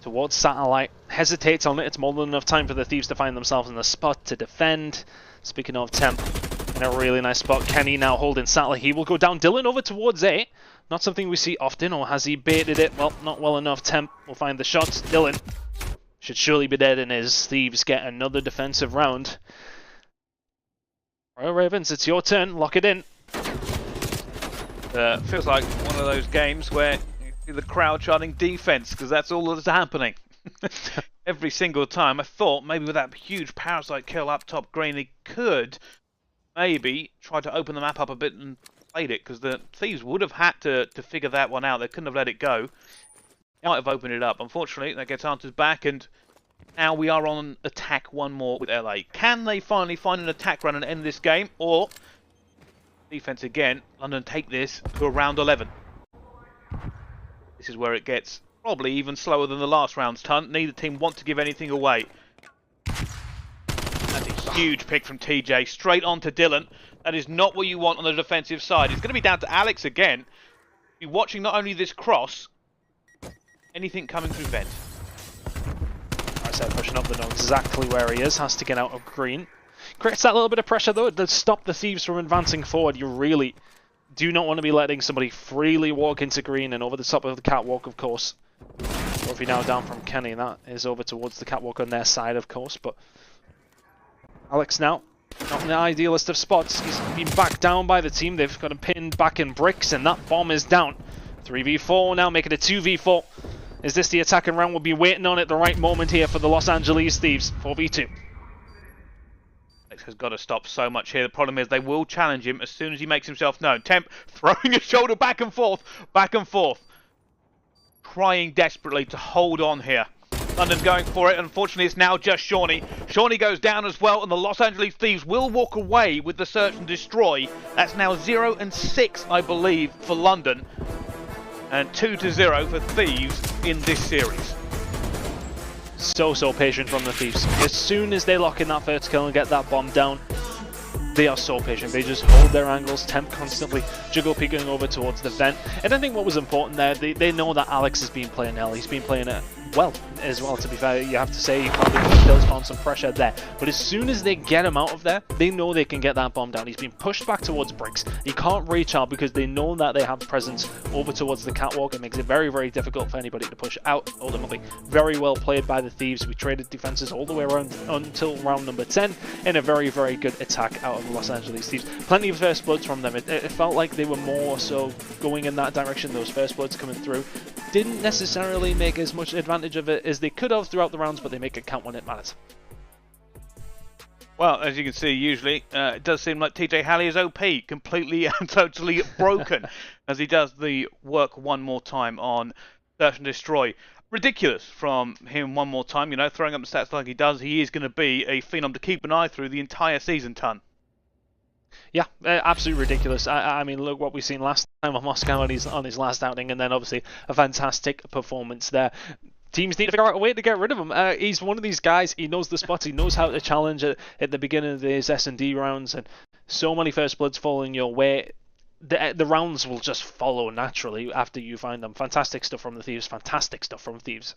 towards Satellite. Hesitates on it. It's more than enough time for the Thieves to find themselves in the spot to defend. Speaking of temp, in a really nice spot. Kenny now holding Satellite. He will go down. Dylan over towards A. Not something we see often, or has he baited it? Well, not well enough. Temp will find the shots. Dylan should surely be dead, and his Thieves get another defensive round. Royal Ravens, it's your turn. Lock it in. Feels like one of those games where you see the crowd chanting defense, because that's all that's happening. Every single time. I thought maybe with that huge Parasite kill up top green, they could maybe try to open the map up a bit and played it, because the Thieves would have had to figure that one out. They couldn't have let it go. They might have opened it up. Unfortunately, that gets answered back, and now we are on attack one more with LA. Can they finally find an attack run and end this game, or defense again? London take this to a round 11. This is where it gets probably even slower than the last round's ton. Neither team want to give anything away. That's a huge pick from TJ, straight on to Dylan. That is not what you want on the defensive side. It's going to be down to Alex again. Be watching not only this cross, anything coming through vent. I said pushing up, they know exactly where he is. Has to get out of green. Creates that little bit of pressure though. It does stop the Thieves from advancing forward. You really do not want to be letting somebody freely walk into green and over the top of the catwalk, of course. Trophy now down from Kenny. That is over towards the catwalk on their side, of course. But Alex now, not in the idealist of spots. He's been backed down by the team. They've got him pinned back in bricks, and that bomb is down. 3v4 now, making it 2v4. Is this the attacking round? We'll be waiting on it the right moment here for the Los Angeles Thieves. 4v2. Alex has got to stop so much here. The problem is they will challenge him as soon as he makes himself known. Temp throwing his shoulder back and forth. Trying desperately to hold on here. London going for it. Unfortunately, it's now just Shawnee. Shawnee goes down as well, and the Los Angeles Thieves will walk away with the search and destroy. That's now 0-6, I believe, for London. And 2-0 for Thieves in this series. So patient from the Thieves. As soon as they lock in that first kill and get that bomb down, they are so patient. They just hold their angles. Temp constantly jiggle peeking over towards the vent. And I think what was important there, they know that Alex has been playing L. He's been playing it well as well, to be fair. You have to say he found the kills, found some pressure there. But as soon as they get him out of there, they know they can get that bomb down. He's been pushed back towards bricks. He can't reach out because they know that they have presence over towards the catwalk. It makes it very difficult for anybody to push out. Ultimately, very well played by the Thieves. We traded defenses all the way around until round number 10 in a very good attack out of the Los Angeles Thieves. Plenty of first bloods from them. It felt like they were more so going in that direction. Those first bloods coming through didn't necessarily make as much advantage of it as they could have throughout the rounds, but they make it count when it matters. Well, as you can see, usually it does seem like TJHaLy is OP, completely and totally broken, as he does the work one more time on Search and Destroy. Ridiculous from him one more time, you know, throwing up the stats like he does. He is going to be a phenom to keep an eye through the entire season, ton. Yeah, absolutely ridiculous. I mean, look what we've seen last time on Moscow on his last outing, and then obviously a fantastic performance there. Teams need to figure out a way to get rid of him. He's one of these guys, he knows the spots, he knows how to challenge at the beginning of his S&D rounds, and so many first bloods falling your way. The rounds will just follow naturally after you find them. Fantastic stuff from the Thieves. Fantastic stuff from Thieves.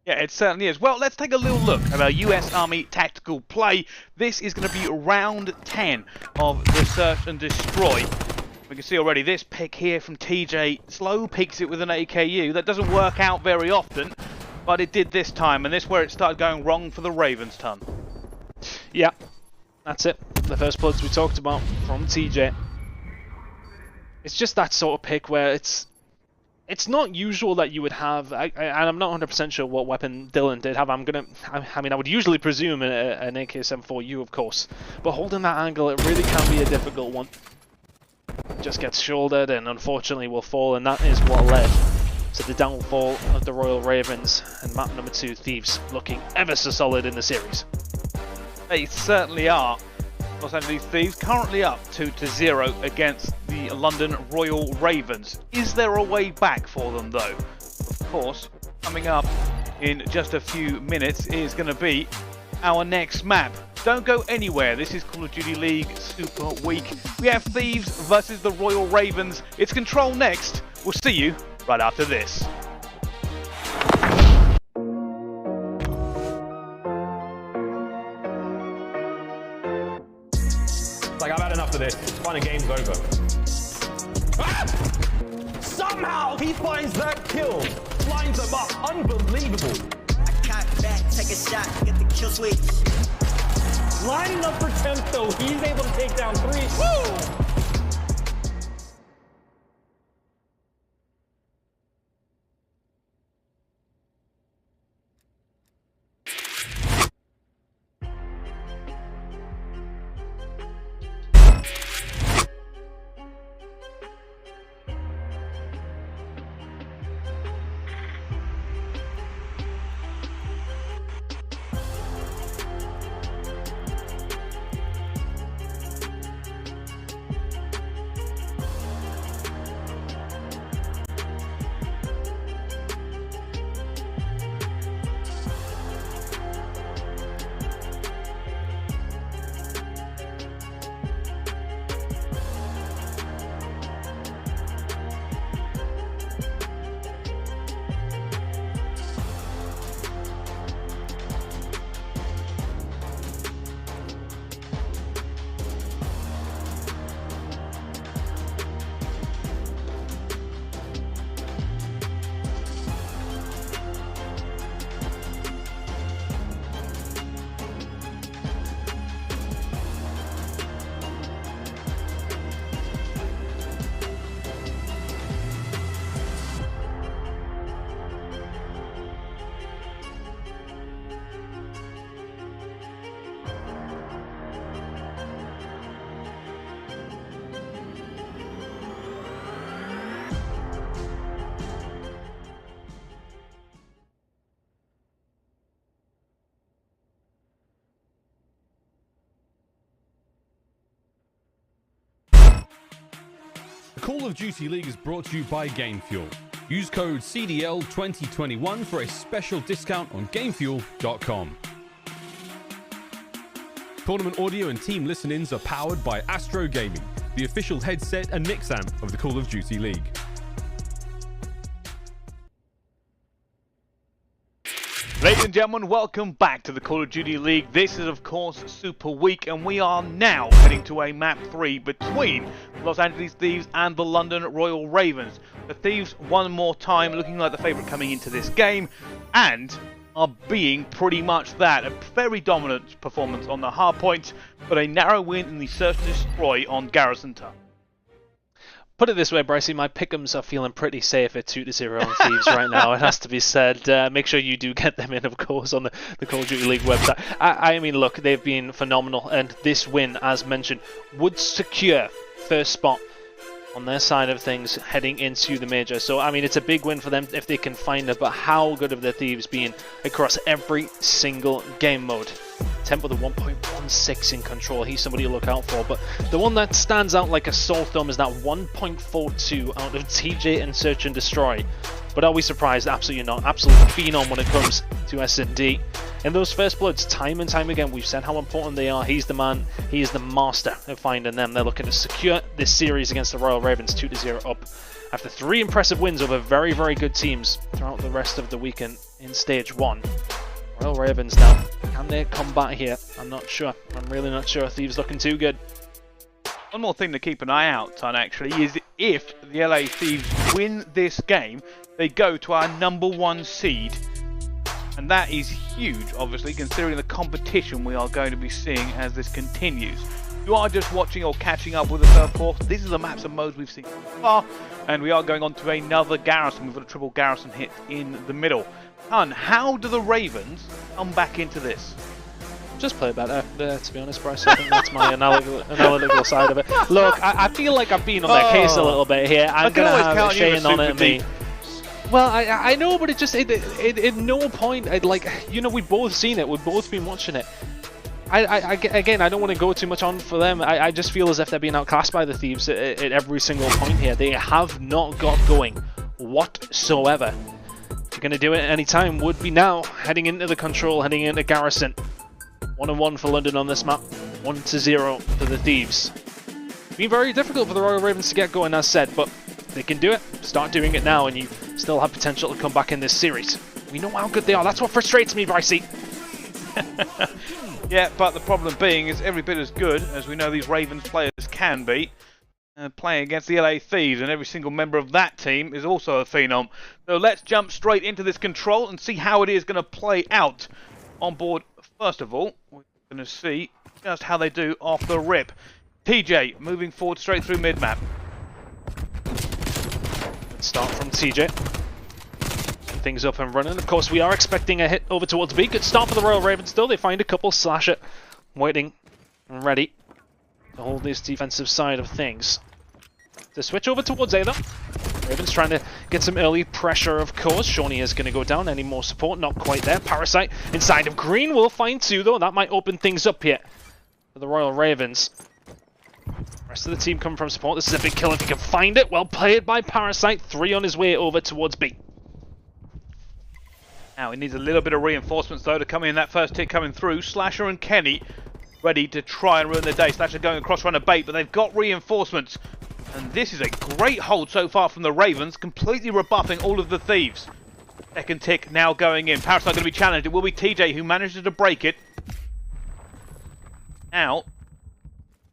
Yeah, it certainly is. Well, let's take a little look at our US Army tactical play. This is going to be round 10 of the Search and Destroy. We can see already this pick here from TJ. Slow picks it with an AKU. That doesn't work out very often, but it did this time, and this is where it started going wrong for the Ravens ton. Yeah, that's it. The first bloods we talked about from TJ. It's just that sort of pick where it's not usual that you would have, and I'm not 100% sure what weapon Dylan did have. I mean, I would usually presume an AK-74U, of course, but holding that angle, it really can be a difficult one. Just gets shouldered and unfortunately will fall, and that is what led to the downfall of the Royal Ravens, and map number 2, Thieves, looking ever so solid in the series. They certainly are. Los Angeles Thieves currently up 2-0 against the London Royal Ravens. Is there a way back for them though? Of course, coming up in just a few minutes is going to be our next map. Don't go anywhere. This is Call of Duty League Super Week. We have Thieves versus the Royal Ravens. It's Control next. We'll see you right after this. Like, I've had enough of this. It's fine, the game's over. Ah! Somehow he finds that kill. Lines them up. Unbelievable. I cock back, take a shot, get the kill switch. Lining up for 10th though, he's able to take down 3. Woo! Call of Duty League is brought to you by GameFuel. Use code CDL2021 for a special discount on GameFuel.com. Tournament audio and team listen-ins are powered by Astro Gaming, the official headset and mix amp of the Call of Duty League. Ladies and gentlemen, welcome back to the Call of Duty League. This is of course Super Week, and we are now heading to a map 3 between Los Angeles Thieves and the London Royal Ravens. The Thieves one more time looking like the favourite coming into this game, and are being pretty much that. A very dominant performance on the hard point, but a narrow win in the Search and Destroy on Garrison Town. Put it this way, Brycey, my pick'ems are feeling pretty safe at 2-0 on Thieves right now, it has to be said. Make sure you do get them in, of course, on the Call of Duty League website. I mean, look, they've been phenomenal, and this win, as mentioned, would secure first spot on their side of things heading into the major. So, I mean, it's a big win for them if they can find it, but how good have the Thieves been across every single game mode? Temp with a 1.16 in control, he's somebody to look out for, but the one that stands out like a sore thumb is that 1.42 out of TJ and Search and Destroy. But are we surprised? Absolutely not. Absolute phenom when it comes to S&D. in those first bloods, time and time again, we've said how important they are. He's the man, he is the master of finding them. They're looking to secure this series against the Royal Ravens, 2-0 up. After 3 impressive wins over very, very good teams throughout the rest of the weekend in Stage 1. Royal Ravens now, can they combat here? I'm not sure. I'm really not sure. Thieves looking too good. One more thing to keep an eye out on, actually, is if the LA Thieves win this game, they go to our #1 seed. And that is huge, obviously, considering the competition we are going to be seeing as this continues. If you are just watching or catching up with us, of course, this is the maps and modes we've seen so far, and we are going on to another garrison. We've got a triple garrison hit in the middle. Hun, how do the Ravens come back into this? Just play better, to be honest, Bryce. I think that's my analytical side of it. Look, I feel like I've been on their case a little bit here. I'm going to have Shane on it me. Well, I know, but it just, at no point, we've both seen it, we've both been watching it. Again, I don't want to go too much on for them. I just feel as if they're being outclassed by the Thieves at every single point here. They have not got going whatsoever. If you're going to do it at any time, would be now, heading into the control, heading into Garrison. 1-1 for London on this map, 1-0 for the Thieves. Been very difficult for the Royal Ravens to get going, as said, but they can do it. Start doing it now, and you still have potential to come back in this series. We know how good they are. That's what frustrates me, Brycey. Yeah, but the problem being is every bit as good as we know these Ravens players can be. Playing against the LA Thieves, and every single member of that team is also a phenom. So let's jump straight into this control and see how it is going to play out on board. First of all, we're going to see just how they do off the rip. TJ moving forward straight through mid-map. Let's start from TJ. Things up and running. Of course, we are expecting a hit over towards B. Good start for the Royal Ravens, though. They find a couple, slash it, waiting and ready to hold this defensive side of things. To switch over towards A, though. Ravens trying to get some early pressure, of course. Shawnee is going to go down. Any more support? Not quite there. Parasite inside of green will find 2, though. That might open things up here for the Royal Ravens. Rest of the team coming from support. This is a big kill if he can find it. Well played by Parasite. 3 on his way over towards B. Now he needs a little bit of reinforcements, though, to come in. That first hit coming through. Slasher and Kenny ready to try and ruin their day. Slasher going across trying to bait, but they've got reinforcements. And this is a great hold so far from the Ravens, completely rebuffing all of the Thieves. Second tick now going in. Parasite going to be challenged. It will be TJ who manages to break it. Now,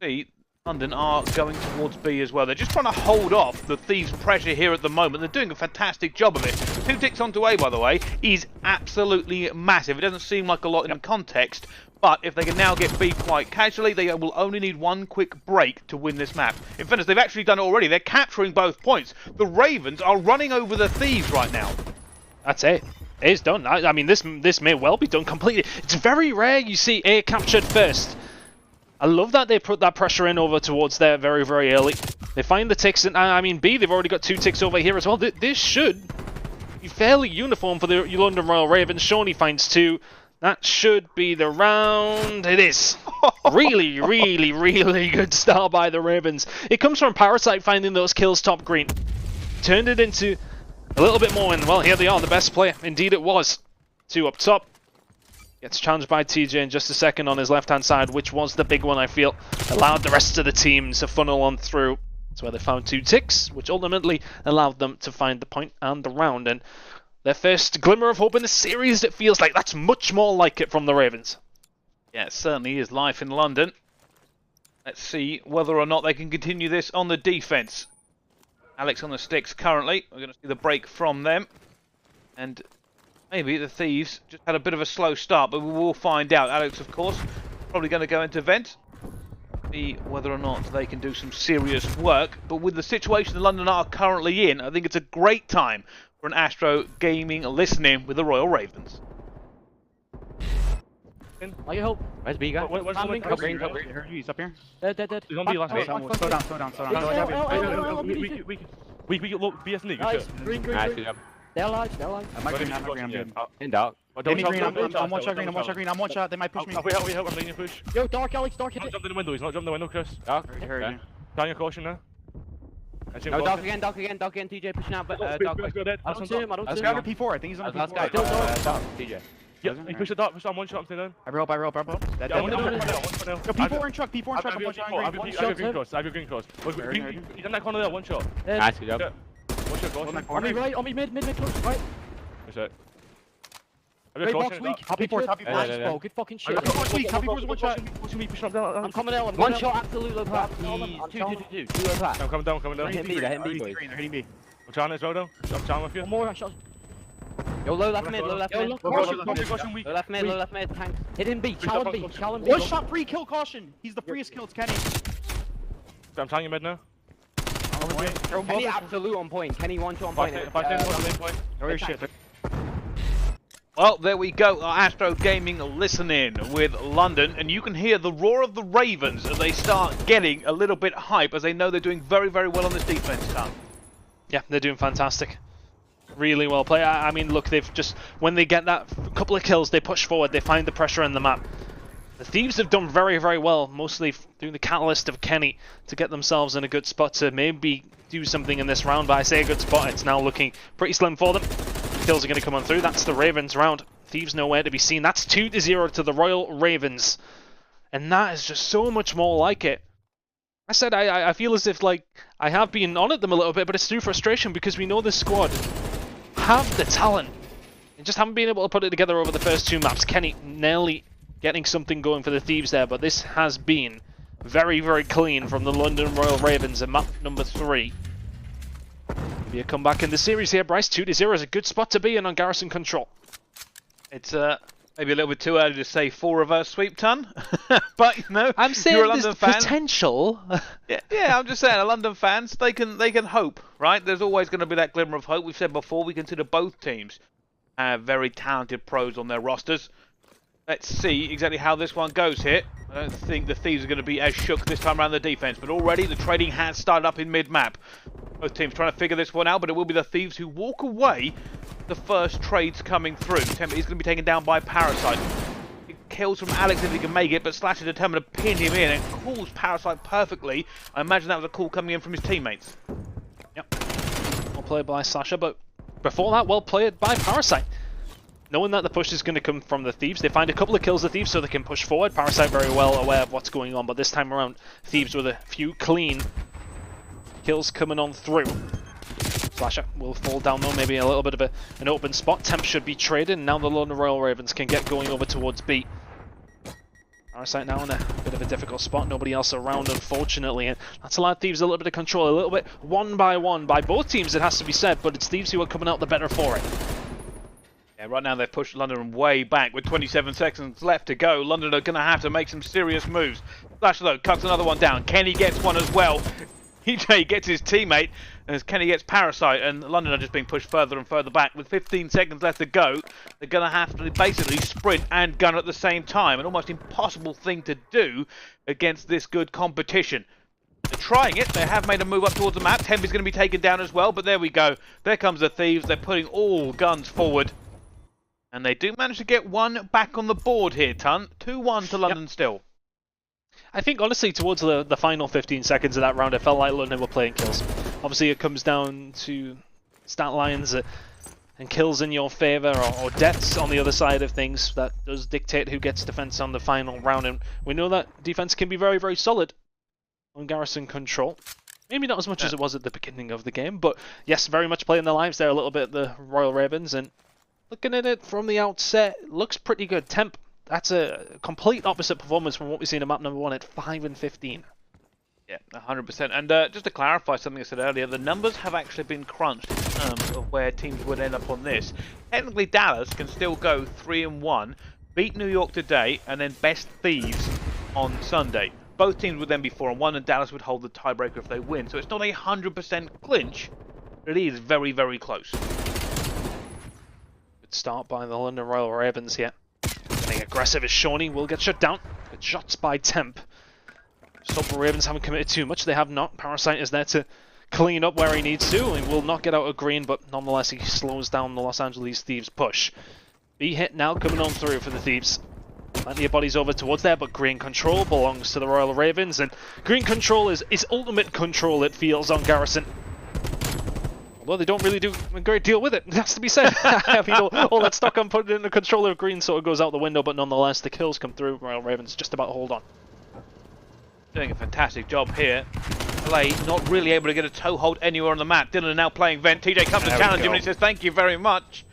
see, London are going towards B as well. They're just trying to hold off the Thieves' pressure here at the moment. They're doing a fantastic job of it. 2 ticks onto A, by the way, is absolutely massive. It doesn't seem like a lot in context, but if they can now get B quite casually, they will only need 1 quick break to win this map. In fairness, they've actually done it already. They're capturing both points. The Ravens are running over the Thieves right now. That's it. It's done. I mean, this may well be done completely. It's very rare you see A captured first. I love that they put that pressure in over towards there very, very early. They find the ticks, and I mean, B, they've already got 2 ticks over here as well. This should be fairly uniform for the London Royal Ravens. Shawnee finds 2. That should be the round. It is. Really, really, really good start by the Ravens. It comes from Parasite finding those kills top green. Turned it into a little bit more, and well, here they are, the best player. Indeed it was. 2 up top. Gets challenged by TJ in just a second on his left-hand side, which was the big one, I feel. Allowed the rest of the team to funnel on through. That's where they found 2 ticks, which ultimately allowed them to find the point and the round. And their first glimmer of hope in the series, it feels like. That's much more like it from the Ravens. Yeah, it certainly is life in London. Let's see whether or not they can continue this on the defense. Alex on the sticks currently. We're going to see the break from them. And maybe the Thieves just had a bit of a slow start, but we will find out. Alex, of course, probably going to go into vent. See whether or not they can do some serious work. But with the situation that London are currently in, I think it's a great time for an Astro Gaming listening with the Royal Ravens. Like help. Where's B guy? Where's the Top green. He's up here. Dead. He's on B last bit. Slow down. We look BS Nice. Green. They're alive. I'm good. In dark. I'm one shot green. I'm one shot. They might push me. We help. I'm leading push. Yo, dark, Alex, dark. He's not jumping the window. He's not jumping the window, Chris. Dark. Down your caution now. No, dark again, TJ pushing out, but dark. I don't see him. P4, I think he's on Last P4. guy. TJ. He pushed the dart, pushed on 1 shot, I'm I roll. Yeah, 1 shot. People are in truck, I'm watching I have your green cross. He's in that corner there, 1 shot. Nice, good job. 1 shot, cross. On me right, on me mid close, right. That's it. Hey, box weak. Happy force. Good fucking shit. Box weak, happy force, 1 shot. I'm coming out. 1 shot, absolute low plat. 2 low plat. I'm coming down. They're hitting me, boys. They're hitting me. I'm trying as well, though. I'm trying with you. One more shot. Yo, low left mid. Low left mid. Tank. Hit him B. Challenge B. 1 shot free kill, caution. He's the freest kill, it's Kenny. I'm trying you mid now. Kenny absolute on point. Kenny 1 shot on point. If I stand point. Oh, your shit. Well, there we go, our Astro Gaming listening with London, and you can hear the roar of the Ravens as they start getting a little bit hype, as they know they're doing very, very well on this defense, Tom. Yeah, they're doing fantastic. Really well played. I mean, look, they've just, when they get that couple of kills, they push forward, they find the pressure in the map. The Thieves have done very, very well, mostly through the catalyst of Kenny, to get themselves in a good spot to maybe do something in this round. But I say a good spot, it's now looking pretty slim for them. Kills are going to come on through. That's the Ravens round. Thieves nowhere to be seen. That's 2-0 to the Royal Ravens. And that is just so much more like it. I said I feel as if, like, I have been on at them a little bit, but it's through frustration because we know this squad have the talent. And just haven't been able to put it together over the first 2 maps. Kenny nearly getting something going for the Thieves there, but this has been very, very clean from the London Royal Ravens in map number 3. Maybe a comeback in the series here, Bryce. 2-0 is a good spot to be in on Garrison control. It's maybe a little bit too early to say 4 reverse sweep ton, but you know, I'm saying you're a London fan. Potential. yeah, I'm just saying, London fans, they can hope, right? There's always going to be that glimmer of hope. We've said before, we consider both teams have very talented pros on their rosters. Let's see exactly how this one goes here. I don't think the Thieves are going to be as shook this time around the defense, but already the trading has started up in mid-map. Both teams trying to figure this one out, but it will be the Thieves who walk away. The first trades coming through. Temper is going to be taken down by Parasite. It kills from Alex if he can make it, but Slash is determined to pin him in and calls Parasite perfectly. I imagine that was a call coming in from his teammates. Yep. Well played by Slasher, but before that, well played by Parasite. Knowing that the push is going to come from the Thieves, they find a couple of kills of Thieves so they can push forward. Parasite very well aware of what's going on, but this time around, Thieves with a few clean kills coming on through. Slasher will fall down though, maybe a little bit of an open spot. Temp should be traded, and now the London Royal Ravens can get going over towards B. Parasite now in a bit of a difficult spot, nobody else around unfortunately, and that's allowed Thieves a little bit of control, a little bit one by both teams it has to be said, but it's Thieves who are coming out the better for it. Yeah, right now they've pushed London way back with 27 seconds left to go. London are going to have to make some serious moves. Slasher though cuts another one down. Kenny gets one as well. TJ gets his teammate as Kenny gets Parasite, and London are just being pushed further and further back. With 15 seconds left to go, they're going to have to basically sprint and gun at the same time. An almost impossible thing to do against this good competition. They're trying it. They have made a move up towards the map. Temp is going to be taken down as well, but there we go. There comes the Thieves. They're putting all guns forward. And they do manage to get one back on the board here, Tun. 2-1 to London still. I think, honestly, towards the final 15 seconds of that round, it felt like London were playing kills. Obviously, it comes down to stat lines and kills in your favour, or deaths on the other side of things. That does dictate who gets defence on the final round, and we know that defence can be very, very solid on Garrison control. Maybe not as much as it was at the beginning of the game, but yes, very much playing their lives there a little bit, the Royal Ravens, and looking at it from the outset, looks pretty good. Temp, that's a complete opposite performance from what we've seen in map number 1 at 5 and 15. Yeah, 100%. And just to clarify something I said earlier, the numbers have actually been crunched in terms of where teams would end up on this. Technically, Dallas can still go 3-1, beat New York today, and then best Thieves on Sunday. Both teams would then be 4-1, and Dallas would hold the tiebreaker if they win. So it's not a 100% clinch, but it is very, very close. Good start by the London Royal Ravens here. Getting aggressive as Shawnee will get shut down. Good shots by Temp. Stop the Ravens haven't committed too much. They have not. Parasite is there to clean up where he needs to. He will not get out of green, but nonetheless he slows down the Los Angeles Thieves push. B hit now coming on through for the Thieves. Plenty of bodies over towards there, but green control belongs to the Royal Ravens, and green control is ultimate control, it feels, on Garrison. Although they don't really do a great deal with it, it has to be said. I mean, all that stock I'm putting in the controller of green sort of goes out the window, but nonetheless, the kills come through. Royal Ravens just about hold on. Doing a fantastic job here. aLLeY not really able to get a toehold anywhere on the map. Dylan now playing vent. TJ comes to challenge him and he says, thank you very much.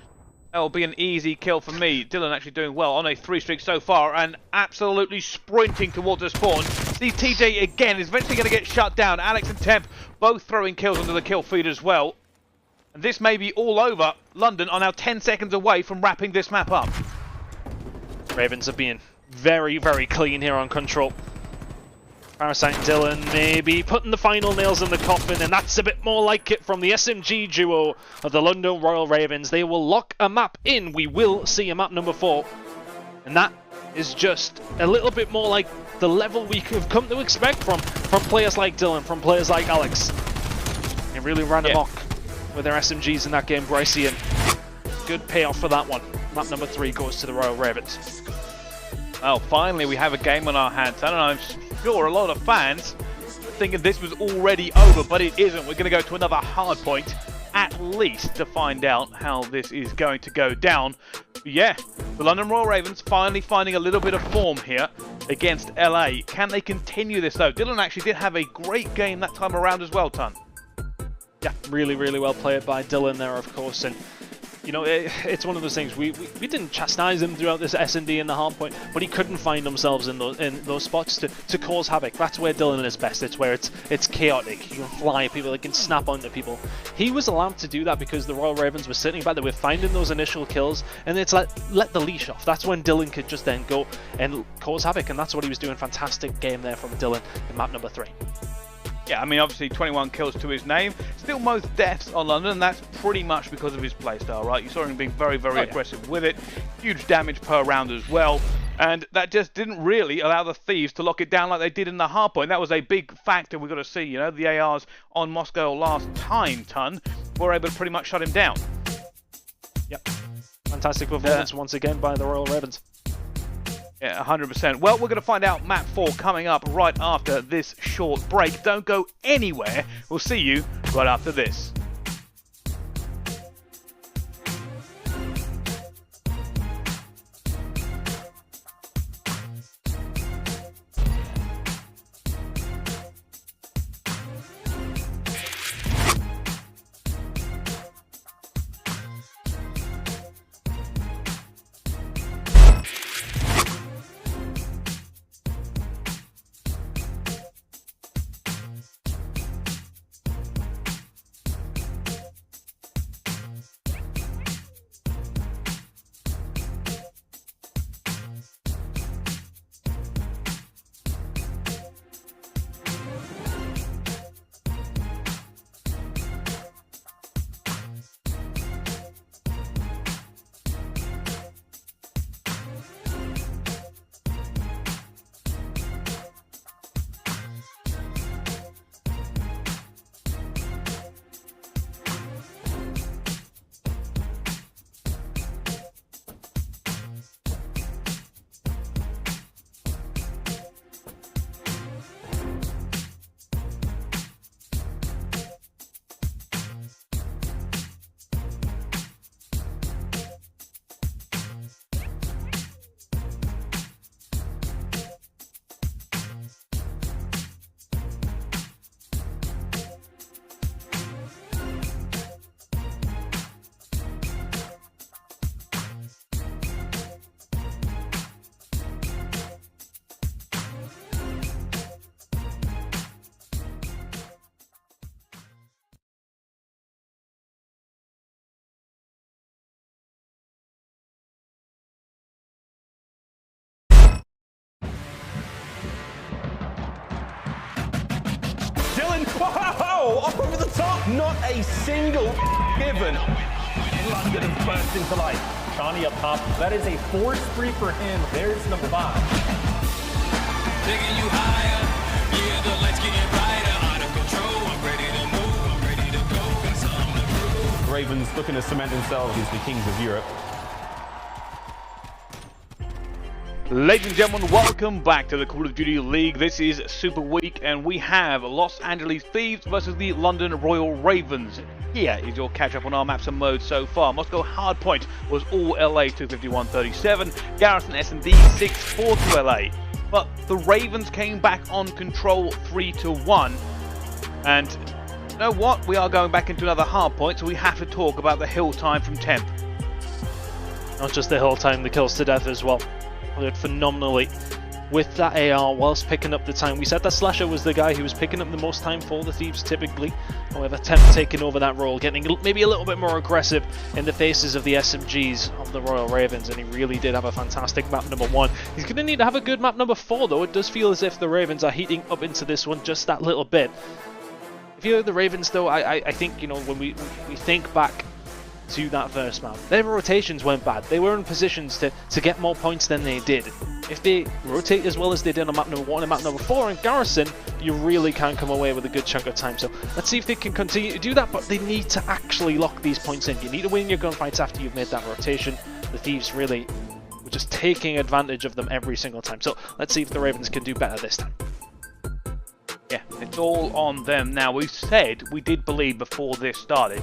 That will be an easy kill for me. Dylan actually doing well on a 3-streak so far and absolutely sprinting towards the spawn. See TJ again is eventually going to get shut down. Alex and Temp both throwing kills onto the kill feed as well. And this may be all over. London are now 10 seconds away from wrapping this map up. Ravens are being very, very clean here on control. Parasite and Dylan maybe putting the final nails in the coffin, and that's a bit more like it from the SMG duo of the London Royal Ravens. They will lock a map in. We will see a map number 4. And that is just a little bit more like the level we have come to expect from players like Dylan, from players like Alex. They really ran amok with their SMGs in that game, Brycey, and good payoff for that one. Map number 3 goes to the Royal Ravens. Well, finally we have a game on our hands. I don't know, I'm sure a lot of fans are thinking this was already over, but it isn't. We're going to go to another hard point, at least, to find out how this is going to go down. But yeah, the London Royal Ravens finally finding a little bit of form here against aLLeY. Can they continue this though? Dylan actually did have a great game that time around as well, Ton. Yeah, really, really well played by Dylan there, of course. And you know, it's one of those things. We didn't chastise him throughout this S&D in the hard point, but he couldn't find themselves in those spots to cause havoc. That's where Dylan is best. It's where it's chaotic. You can fly people, they can snap onto people. He was allowed to do that because the Royal Ravens were sitting back. They were finding those initial kills, and it's like let the leash off. That's when Dylan could just then go and cause havoc, and that's what he was doing. Fantastic game there from Dylan in map number 3. Yeah, I mean, obviously 21 kills to his name. Still most deaths on London, and that's pretty much because of his playstyle, right? You saw him being very, very aggressive with it. Huge damage per round as well. And that just didn't really allow the Thieves to lock it down like they did in the hardpoint. That was a big factor we've got to see, you know. The ARs on Moscow last time, Ton, were able to pretty much shut him down. Yep. Fantastic performance once again by the Royal Ravens. Yeah, 100%. Well, we're going to find out map 4 coming up right after this short break. Don't go anywhere. We'll see you right after this. Dylan, whoa, up over the top, not a single given. London is burst into life. Johnny up top, that is a 4-3 for him. There's number 5. Taking you higher, yeah, the lights getting brighter, out of control, I'm ready to move, I'm ready to go, got something to prove. Ravens looking to cement themselves as the kings of Europe. Ladies and gentlemen, welcome back to the Call of Duty League. This is Super Week, and we have Los Angeles Thieves versus the London Royal Ravens. Here is your catch-up on our maps and modes so far. Moscow Hardpoint was all LA 251-37, Garrison S&D 6-4 to LA. But the Ravens came back on control 3-1. And you know what? We are going back into another hardpoint, so we have to talk about the hill time from 10th. Not just the hill time, the kills to death as well. Played phenomenally with that AR whilst picking up the time. We said that Slasher was the guy who was picking up the most time for the Thieves typically. However, Temp taking over that role, getting maybe a little bit more aggressive in the faces of the SMGs of the Royal Ravens, and he really did have a fantastic map number 1. He's going to need to have a good map number 4 though. It does feel as if the Ravens are heating up into this one just that little bit. If you're the Ravens though, I think, you know, when we think back to that first map, their rotations weren't bad. They were in positions to get more points than they did. If they rotate as well as they did on map number 1 and map number 4 in Garrison, you really can come away with a good chunk of time. So let's see if they can continue to do that, but they need to actually lock these points in. You need to win your gunfights after you've made that rotation. The Thieves really were just taking advantage of them every single time. So let's see if the Ravens can do better this time. Yeah, it's all on them now. We said, we did believe before this started,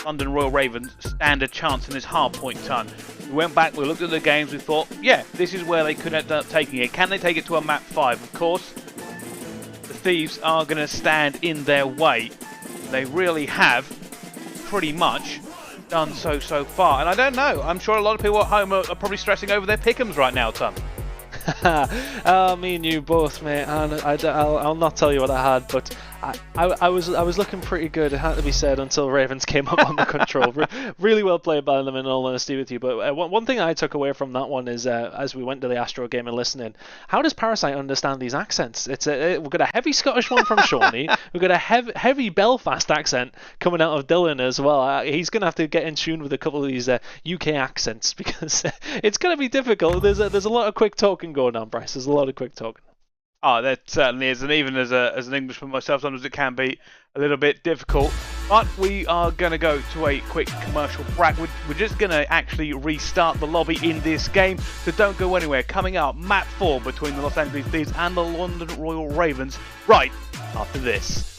London Royal Ravens stand a chance in this hardpoint ton. We went back, we looked at the games, we thought, yeah, this is where they could end up taking it. Can they take it to a map 5? Of course, the Thieves are going to stand in their way. They really have pretty much done so far. And I don't know, I'm sure a lot of people at home are probably stressing over their pick'ems right now, Tom. Me and you both, mate. And I'll not tell you what I had, but I was looking pretty good, it had to be said, until Ravens came up on the control. Really well played by them, in all honesty with you. But one thing I took away from that one is, as we went to the Astro game and listening, how does Parasite understand these accents? We've got a heavy Scottish one from Shawnee, we've got a heavy Belfast accent coming out of Dylan as well. He's going to have to get in tune with a couple of these UK accents, because it's going to be difficult. There's a lot of quick talking going on, Bryce. There's a lot of quick talking. Oh, that certainly is, and even as an Englishman myself, sometimes it can be a little bit difficult. But we are going to go to a quick commercial break. We're just going to actually restart the lobby in this game, so don't go anywhere. Coming up, map 4 between the Los Angeles Thieves and the London Royal Ravens, right after this.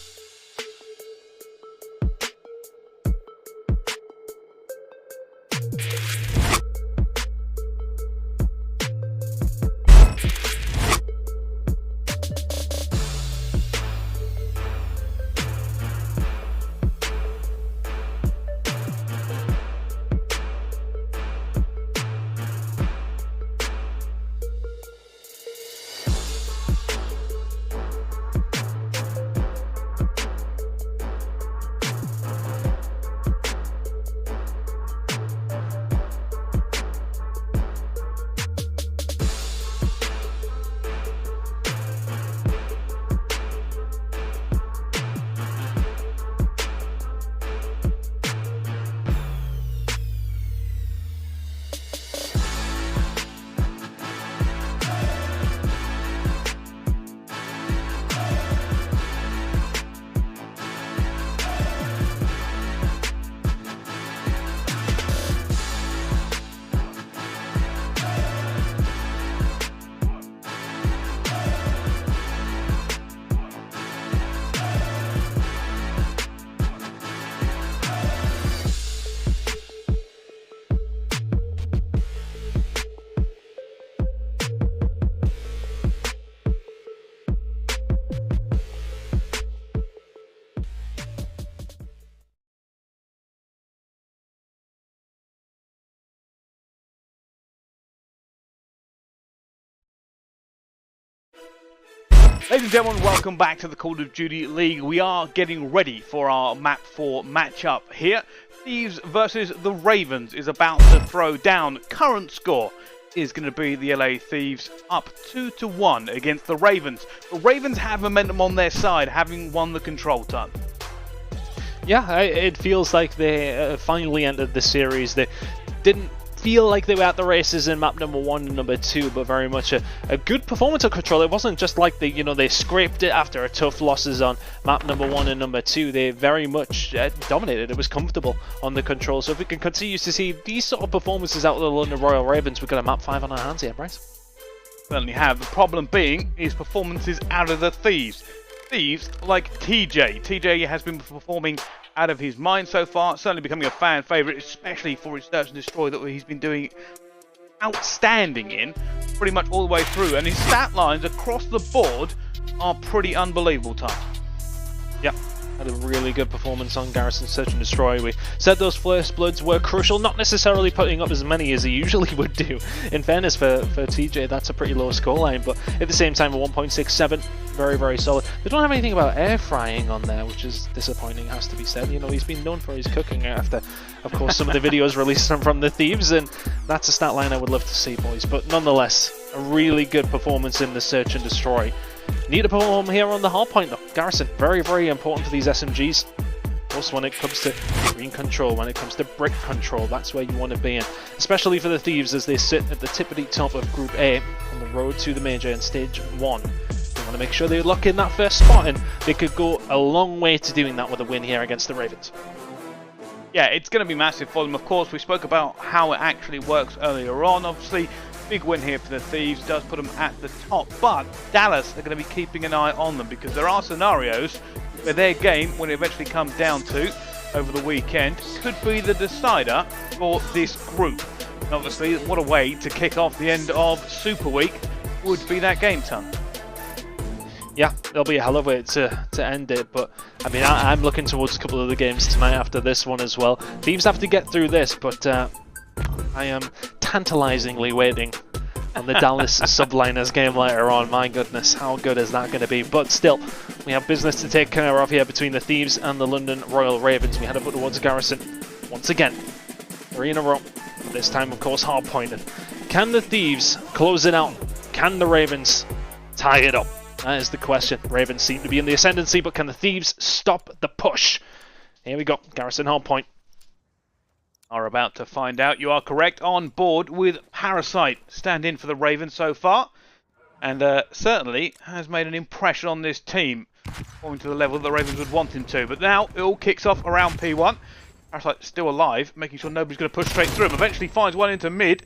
Ladies and gentlemen, welcome back to the Call of Duty League. We are getting ready for our map 4 matchup here. Thieves versus the Ravens is about to throw down. Current score is going to be the LA Thieves up 2-1 against the Ravens. The Ravens have momentum on their side, having won the control turn. Yeah, it feels like they finally entered the series. They didn't feel like they were at the races in map number 1 and number 2, but very much a good performance of control. It wasn't just like they scraped it after a tough losses on map number 1 and number 2. They very much dominated. It was comfortable on the control. So if we can continue to see these sort of performances out of the London Royal Ravens, we've got a map 5 on our hands here, Bryce. Certainly have. The problem being his performances out of the Thieves. Thieves like TJ. TJ has been performing out of his mind so far, certainly becoming a fan favourite, especially for his search and destroy that he's been doing outstanding in pretty much all the way through. And his stat lines across the board are pretty unbelievable, Tom. Yep. Had a really good performance on Garrison's Search and Destroy. We said those first bloods were crucial, not necessarily putting up as many as he usually would do. In fairness, for TJ, that's a pretty low scoreline, but at the same time, a 1.67, very, very solid. They don't have anything about air frying on there, which is disappointing, has to be said. You know, he's been known for his cooking after, of course, some of the videos released from the Thieves, and that's a stat line I would love to see, boys. But nonetheless, a really good performance in the Search and Destroy. Need to perform here on the hard point though. Garrison, very, very important for these SMGs. Of course, when it comes to green control, when it comes to brick control, that's where you want to be in. Especially for the Thieves as they sit at the tippity top of Group A on the road to the Major in Stage 1. They want to make sure they lock in that first spot, and they could go a long way to doing that with a win here against the Ravens. Yeah, it's going to be massive for them. Of course, we spoke about how it actually works earlier on. Obviously, big win here for the Thieves does put them at the top, but Dallas are going to be keeping an eye on them because there are scenarios where their game, when it eventually comes down to over the weekend, could be the decider for this group. And obviously, what a way to kick off the end of Super Week would be that game, Ton. Yeah, there'll be a hell of a way to end it, but I mean, I'm looking towards a couple of the games tonight after this one as well. Thieves have to get through this, but I am tantalizingly waiting on the Dallas Subliners game later on. My goodness, how good is that going to be? But still, we have business to take care of here between the Thieves and the London Royal Ravens. We head up towards Garrison once again. 3 in a row. This time, of course, hard pointed. Can the Thieves close it out? Can the Ravens tie it up? That is the question. Ravens seem to be in the ascendancy, but can the Thieves stop the push? Here we go. Garrison hard point. Are about to find out. You are correct. On board with Parasite. Stand in for the Ravens so far. And certainly has made an impression on this team. Going to the level that the Ravens would want him to. But now it all kicks off around P1. Parasite still alive. Making sure nobody's going to push straight through him. Eventually finds one into mid.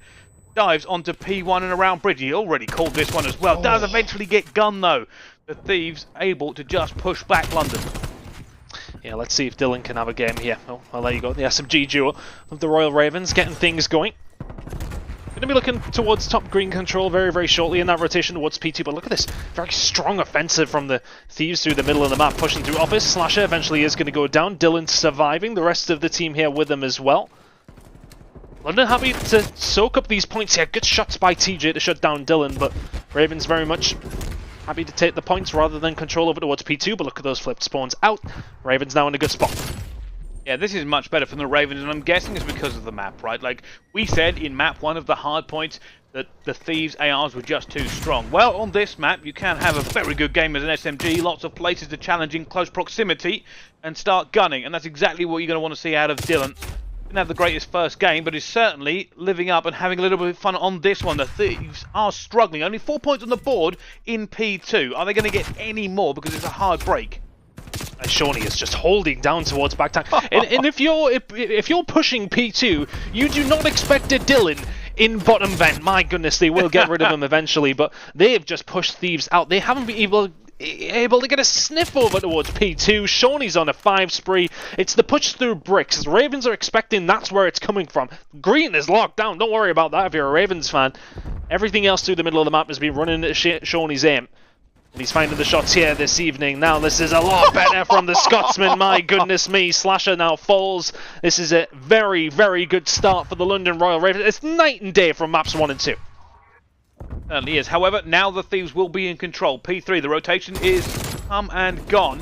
Dives onto P1 and around Bridge. He already called this one as well. Does eventually get gunned though. The Thieves able to just push back London. Yeah, let's see if Dylan can have a game here. Oh, well, there you go. The SMG duo of the Royal Ravens getting things going. Going to be looking towards top green control very, very shortly in that rotation towards P2. But look at this. Very strong offensive from the Thieves through the middle of the map, pushing through Office. Slasher eventually is going to go down. Dylan surviving. The rest of the team here with him as well. London happy to soak up these points here. Good shots by TJ to shut down Dylan, but Ravens very much happy to take the points rather than control over towards P2, but look at those flipped spawns out. Ravens now in a good spot. Yeah, this is much better from the Ravens, and I'm guessing it's because of the map, right? Like, we said in map 1 of the hard points that the Thieves' ARs were just too strong. Well, on this map, you can have a very good game as an SMG, lots of places to challenge in close proximity, and start gunning, and that's exactly what you're going to want to see out of Dylan. Didn't have the greatest first game, but is certainly living up and having a little bit of fun on this one. The Thieves are struggling. Only 4 points on the board in P2. Are they going to get any more because it's a hard break? Showney is just holding down towards back tank. and if you're pushing P2, you do not expect a Dylan in bottom vent. My goodness, they will get rid of him eventually, but they've just pushed Thieves out. They haven't been able to get a sniff over towards P2. Shawney's on a 5 spree. It's the push through bricks. The Ravens are expecting that's where it's coming from. Green is locked down. Don't worry about that if you're a Ravens fan. Everything else through the middle of the map has been running at Shawney's aim. And he's finding the shots here this evening. Now this is a lot better from the Scotsman. My goodness me. Slasher now falls. This is a very, very good start for the London Royal Ravens. It's night and day from maps 1 and 2. Certainly is. However, now the Thieves will be in control. P3, the rotation is come and gone.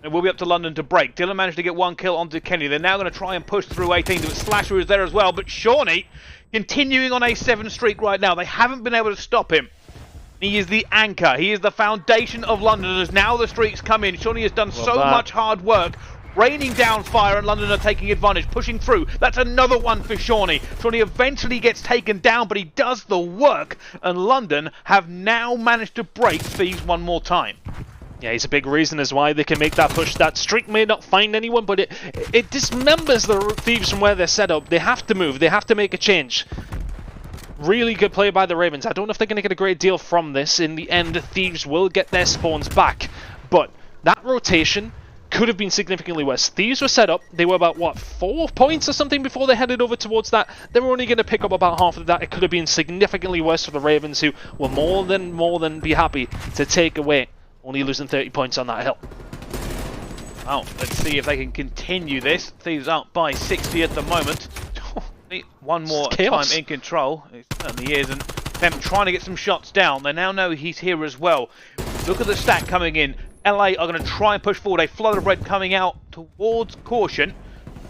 It will be up to London to break. Dylan managed to get 1 kill onto Kenny. They're now going to try and push through 18. The Slasher is there as well, but Shawnee continuing on a 7 streak right now. They haven't been able to stop him. He is the anchor. He is the foundation of London. As now the streaks come in, Shawnee has done so much hard work, raining down fire, and London are taking advantage, pushing through. That's another one for Shawnee. Shawnee eventually gets taken down, but he does the work, and London have now managed to break Thieves one more time. Yeah, he's a big reason as why they can make that push. That streak may not find anyone, but it dismembers the Thieves from where they're set up. They have to move. They have to make a change. really good play by the Ravens. I don't know if they're going to get a great deal from this. In the end, Thieves will get their spawns back. But that rotation could have been significantly worse. Thieves were set up. They were about, what, 4 points or something before they headed over towards that. They were only going to pick up about half of that. It could have been significantly worse for the Ravens, who were more than be happy to take away only losing 30 points on that hill. Well, let's see if they can continue this. Thieves up by 60 at the moment. One more time in control. It certainly is. And them trying to get some shots down. They now know he's here as well. Look at the stack coming in. LA are going to try and push forward. A flood of red coming out towards Caution.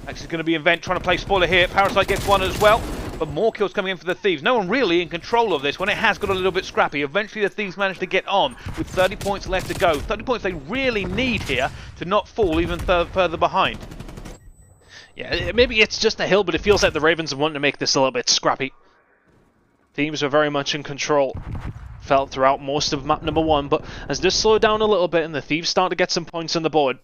Actually going to be Invent trying to play spoiler here. Parasite gets one as well. But more kills coming in for the Thieves. No one really in control of this when it has got a little bit scrappy. Eventually the Thieves managed to get on with 30 points left to go. 30 points they really need here to not fall even further behind. Yeah, maybe it's just a hill, but it feels like the Ravens are wanting to make this a little bit scrappy. Thieves were very much in control. Felt throughout most of map number 1, but as this slowed down a little bit and the Thieves start to get some points on the board,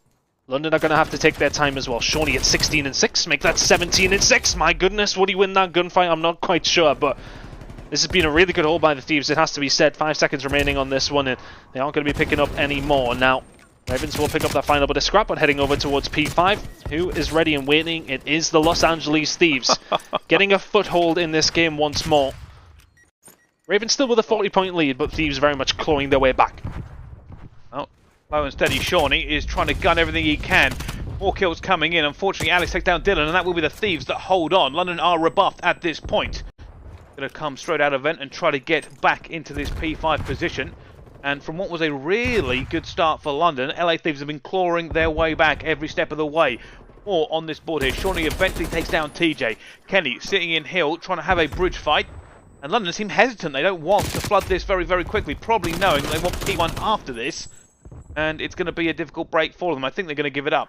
London are going to have to take their time as well. Shawnee at 16 and 6, make that 17 and 6. My goodness, would he win that gunfight? I'm not quite sure, but this has been a really good hold by the Thieves. It has to be said. 5 seconds remaining on this one, and they aren't going to be picking up any more. Now, Ravens will pick up that final bit of scrap, but heading over towards P5. Who is ready and waiting? It is the Los Angeles Thieves, getting a foothold in this game once more. Ravens still with a 40-point lead, but Thieves very much clawing their way back. Well, low and steady Shawnee is trying to gun everything he can. More kills coming in. Unfortunately, Alex takes down Dylan, and that will be the Thieves that hold on. London are rebuffed at this point. Going to come straight out of vent and try to get back into this P5 position. And from what was a really good start for London, LA Thieves have been clawing their way back every step of the way. More on this board here. Shawnee eventually takes down TJ. Kenny sitting in hill, trying to have a bridge fight. And London seem hesitant. They don't want to flood this very, very quickly, probably knowing they want P1 after this. And it's going to be a difficult break for them. I think they're going to give it up.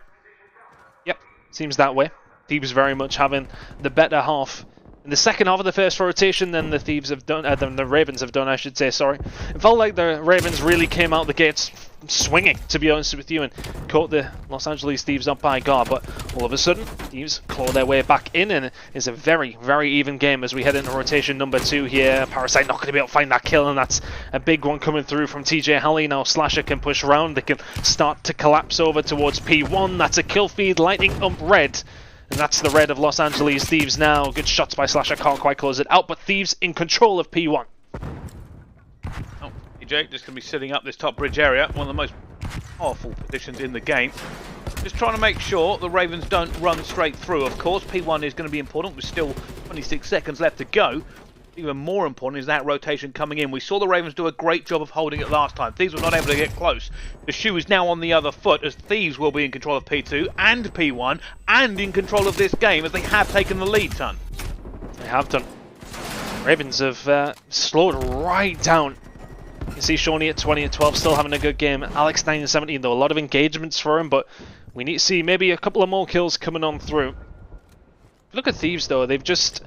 Yep, seems that way. Thieves very much having the better half in the second half of the first rotation than the Thieves have done, than the Ravens have done, I should say, sorry. It felt like the Ravens really came out the gates swinging, to be honest with you, and caught the Los Angeles Thieves up by guard, but all of a sudden, Thieves claw their way back in, and it's a very, very even game as we head into rotation number 2 here. Parasite not going to be able to find that kill, and that's a big one coming through from TJHaLy. Now Slasher can push around, they can start to collapse over towards P1. That's a kill feed, lighting up red. And that's the red of Los Angeles Thieves now. Good shots by Slasher, can't quite close it out, but Thieves in control of P1. Oh, TJ just going to be sitting up this top bridge area, one of the most powerful positions in the game. Just trying to make sure the Ravens don't run straight through, of course. P1 is going to be important, with still 26 seconds left to go. Even more important is that rotation coming in. We saw the Ravens do a great job of holding it last time. Thieves were not able to get close. The shoe is now on the other foot, as Thieves will be in control of P2 and P1 and in control of this game, as they have taken the lead, Ton. They have done. Ravens have slowed right down. You can see Shawnee at 20 and 12 still having a good game. Alex 9 and 17 though. A lot of engagements for him, but we need to see maybe a couple of more kills coming on through. Look at Thieves though. They've just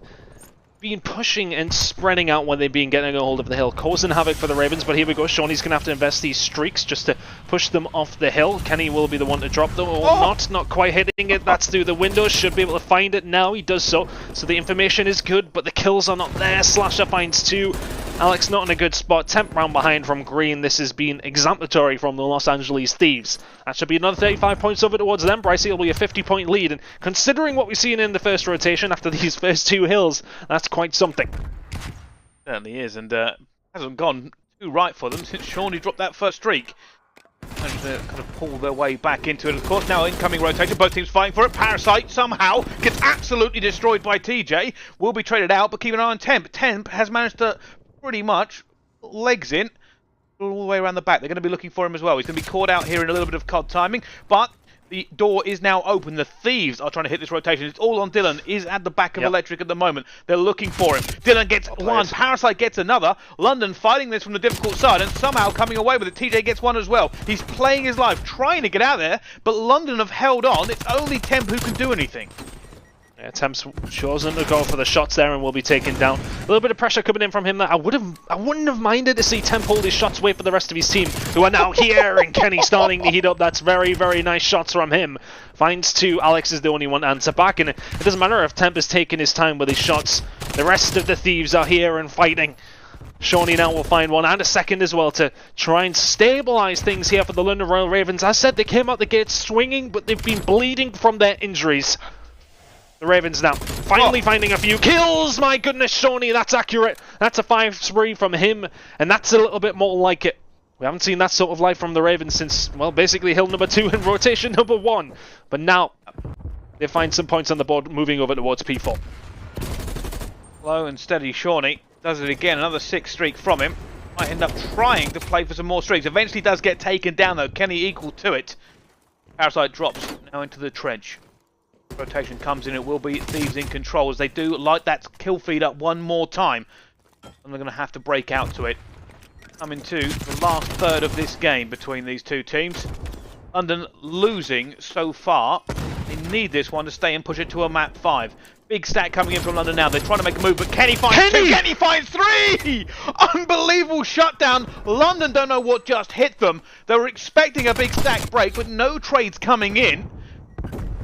been pushing and spreading out when they've been getting a hold of the hill, causing havoc for the Ravens. But here we go, Shawnee's gonna have to invest these streaks just to push them off the hill. Kenny will be the one to drop them, or not quite hitting it. That's through the window, should be able to find it now. He does so the information is good, but the kills are not there. Slasher finds 2. Alex not in a good spot. Temp round behind from Green. This has been exemplary from the Los Angeles Thieves. That should be another 35 points over towards them. Brycey will be a 50-point lead, and considering what we've seen in the first rotation after these first 2 hills, that's quite something. Certainly is, and hasn't gone too right for them since Shawnee dropped that first streak. And kind of pull their way back into it, of course. Now incoming rotation, both teams fighting for it. Parasite somehow gets absolutely destroyed by TJ. Will be traded out, but keep an eye on Temp. Temp has managed to pretty much legs in all the way around the back. They're going to be looking for him as well. He's going to be caught out here in a little bit of COD timing, but the door is now open. The Thieves are trying to hit this rotation. It's all on Dylan. He's at the back of Electric at the moment. They're looking for him. Dylan gets one. Parasite gets another. London fighting this from the difficult side and somehow coming away with it. TJ gets one as well. He's playing his life, trying to get out there, but London have held on. It's only Temp who can do anything. Yeah, Temp's chosen to go for the shots there and will be taken down. A little bit of pressure coming in from him that I wouldn't have minded to see Temp hold his shots, wait for the rest of his team, who are now here, and Kenny starting to heat up. That's very, very nice shots from him. Finds 2, Alex is the only one to answer back, and it doesn't matter if Temp is taking his time with his shots. The rest of the Thieves are here and fighting. Shawnee now will find one and a second as well to try and stabilize things here for the London Royal Ravens. As I said, they came out the gate swinging, but they've been bleeding from their injuries. The Ravens now finally finding a few kills. My goodness, Shawnee, that's accurate. That's a 5-3 from him, and that's a little bit more like it. We haven't seen that sort of life from the Ravens since, well, basically hill number 2 and rotation number 1. But now they find some points on the board moving over towards P4. Slow and steady Shawnee does it again. Another 6 streak from him. Might end up trying to play for some more streaks. Eventually does get taken down though. Kenny equal to it. Parasite drops now into the trench. Rotation comes in. It will be Thieves in control as they do light that kill feed up one more time. And they're going to have to break out to it. Coming to the last third of this game between these two teams. London losing so far. They need this one to stay and push it to a map 5. Big stack coming in from London now. They're trying to make a move, but Kenny finds 2. Kenny finds 3! Unbelievable shutdown. London don't know what just hit them. They were expecting a big stack break, but no trades coming in.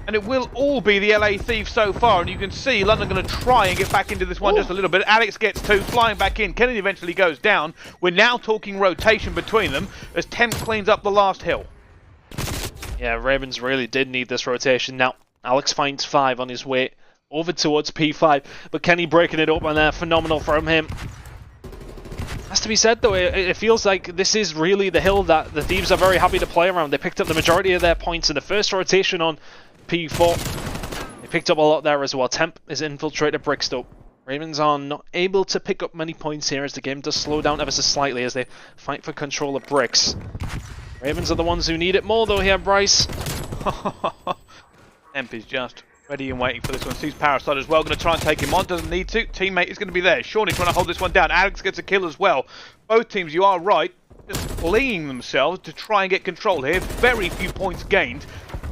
And it will all be the LA Thieves so far. And you can see London going to try and get back into this one just a little bit. Alex gets 2, flying back in. Kennedy eventually goes down. We're now talking rotation between them as Temp cleans up the last hill. Yeah, Ravens really did need this rotation. Now, Alex finds 5 on his way over towards P5. But Kenny breaking it open there. Phenomenal from him. Has to be said though, it feels like this is really the hill that the Thieves are very happy to play around. They picked up the majority of their points in the first rotation on P4. They picked up a lot there as well. Temp is infiltrated bricks though. Ravens are not able to pick up many points here as the game does slow down ever so slightly as they fight for control of bricks. Ravens are the ones who need it more though here, Bryce. Temp is just ready and waiting for this one. Sees Parasite as well. Going to try and take him on. Doesn't need to. Teammate is going to be there. Shawnee trying to hold this one down. Alex gets a kill as well. Both teams, you are right, just fleeing themselves to try and get control here. Very few points gained.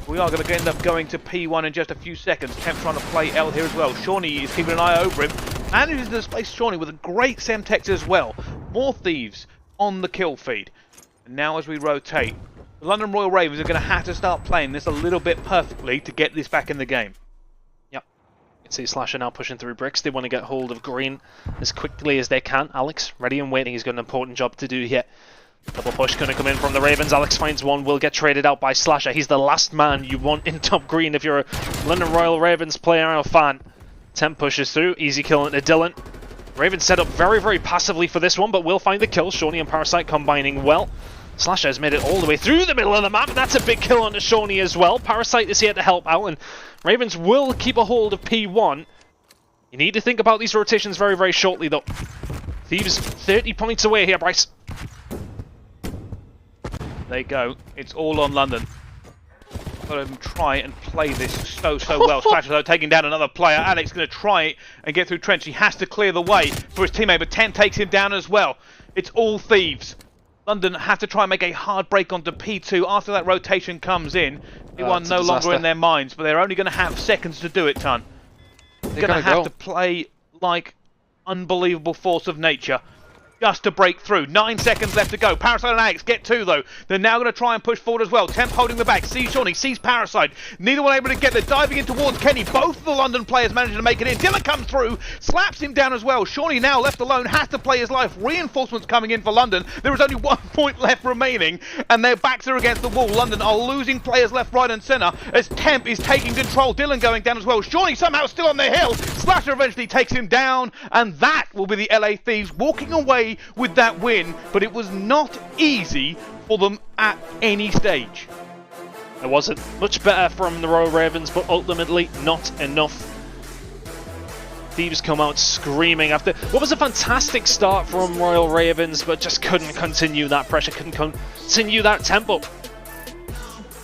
We are going to end up going to P1 in just a few seconds. Temp trying to play L here as well. Shawnee is keeping an eye over him. Manages to displace Shawnee with a great Semtex as well. More Thieves on the kill feed. And now as we rotate, the London Royal Ravens are going to have to start playing this a little bit perfectly to get this back in the game. Yep. You can see Slasher now pushing through bricks. They want to get hold of green as quickly as they can. Alex ready and waiting. He's got an important job to do here. Double push going to come in from the Ravens. Alex finds one, will get traded out by Slasher. He's the last man you want in top green if you're a London Royal Ravens player or fan. Temp pushes through, easy kill into Dylan. Ravens set up very, very passively for this one, but will find the kill. Shawnee and Parasite combining well. Slasher has made it all the way through the middle of the map, and that's a big kill onto Shawnee as well. Parasite is here to help out, and Ravens will keep a hold of P1. You need to think about these rotations very, very shortly, though. Thieves 30 points away here, Bryce. There you go. It's all on London. Got to try and play this so well. Slasher though taking down another player. Alex going to try it and get through trench. He has to clear the way for his teammate, but 10 takes him down as well. It's all Thieves. London have to try and make a hard break onto P2 after that rotation comes in. P1 no longer in their minds, but they're only going to have seconds to do it, Ton. They're going to have to play like unbelievable force of nature just to break through. 9 seconds left to go. Parasite and Alex get 2 though. They're now going to try and push forward as well. Temp holding the back. Sees Shawnee, sees Parasite. Neither one able to get there. Diving in towards Kenny. Both of the London players managing to make it in. Dylan comes through, slaps him down as well. Shawnee now left alone, has to play his life. Reinforcements coming in for London. There is only 1 point left remaining, and their backs are against the wall. London are losing players left, right, and centre as Temp is taking control. Dylan going down as well. Shawnee somehow still on the hill. Slasher eventually takes him down, and that will be the LA Thieves walking away with that win. But it was not easy for them at any stage. It wasn't. Much better from the Royal Ravens, but ultimately not enough. Thieves come out screaming after what was a fantastic start from Royal Ravens, but just couldn't continue that pressure, couldn't continue that tempo.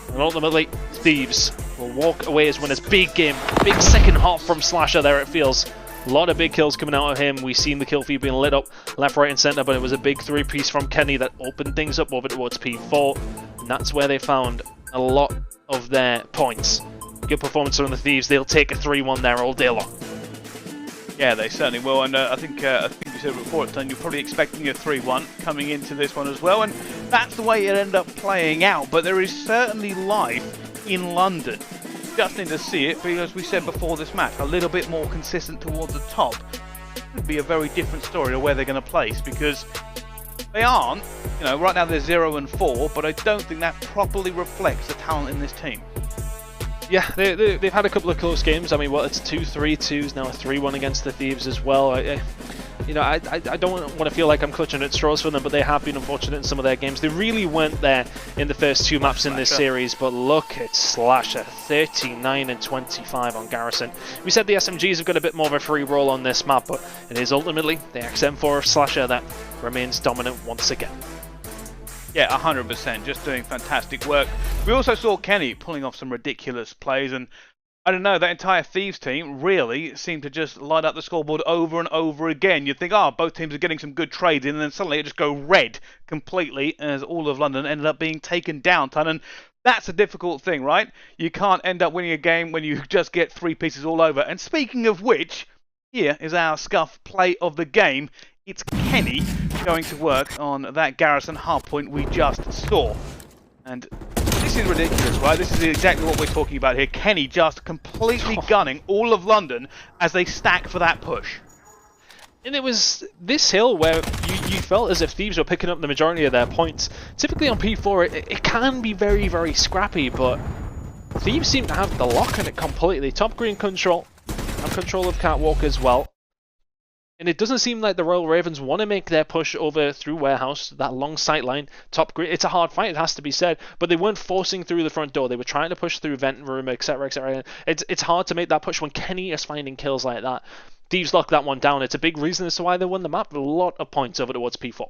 And ultimately, Thieves will walk away as winners. Big game, big second half from Slasher there, it feels. A lot of big kills coming out of him. We've seen the kill feed being lit up left, right, and centre, but it was a big 3-piece from Kenny that opened things up over towards P4. And that's where they found a lot of their points. Good performance from the Thieves. They'll take a 3-1 there all day long. Yeah, they certainly will. And I think you said before, you're probably expecting a 3-1 coming into this one as well. And that's the way it ended up playing out. But there is certainly life in London. Just need to see it, because we said before this match, a little bit more consistent towards the top. could be a very different story of where they're going to place, because they aren't, you know, right now they're 0 and 4, but I don't think that properly reflects the talent in this team. Yeah, they've had a couple of close games. I mean, well, it's 2-3-2s now, a 3-1 against the Thieves as well. You know, I don't want to feel like I'm clutching at straws for them, but they have been unfortunate in some of their games. They really weren't there in the first 2 maps in this series, but look at Slasher, 39 and 25 on Garrison. We said the SMGs have got a bit more of a free roll on this map, but it is ultimately the XM4 of Slasher that remains dominant once again. Yeah, 100%, just doing fantastic work. We also saw Kenny pulling off some ridiculous plays, and I don't know, that entire Thieves team really seemed to just light up the scoreboard over and over again. You'd think, oh, both teams are getting some good trades in, and then suddenly it just go red completely as all of London ended up being taken down. And that's a difficult thing, right? You can't end up winning a game when you just get 3 pieces all over. And speaking of which, here is our Scuff play of the game. It's Kenny going to work on that Garrison hardpoint we just saw. And this is ridiculous, right? This is exactly what we're talking about here. Kenny just completely gunning all of London as they stack for that push. And it was this hill where you felt as if Thieves were picking up the majority of their points. Typically on P4, it can be very, very scrappy, but Thieves seem to have the lock on it completely. Top green control, and control of Catwalk as well. And it doesn't seem like the Royal Ravens want to make their push over through Warehouse, that long sight line, top green. It's a hard fight, it has to be said, but they weren't forcing through the front door. They were trying to push through vent room, etc., etc. It's hard to make that push when Kenny is finding kills like that. Thieves locked that one down. It's a big reason as to why they won the map. A lot of points over towards P4.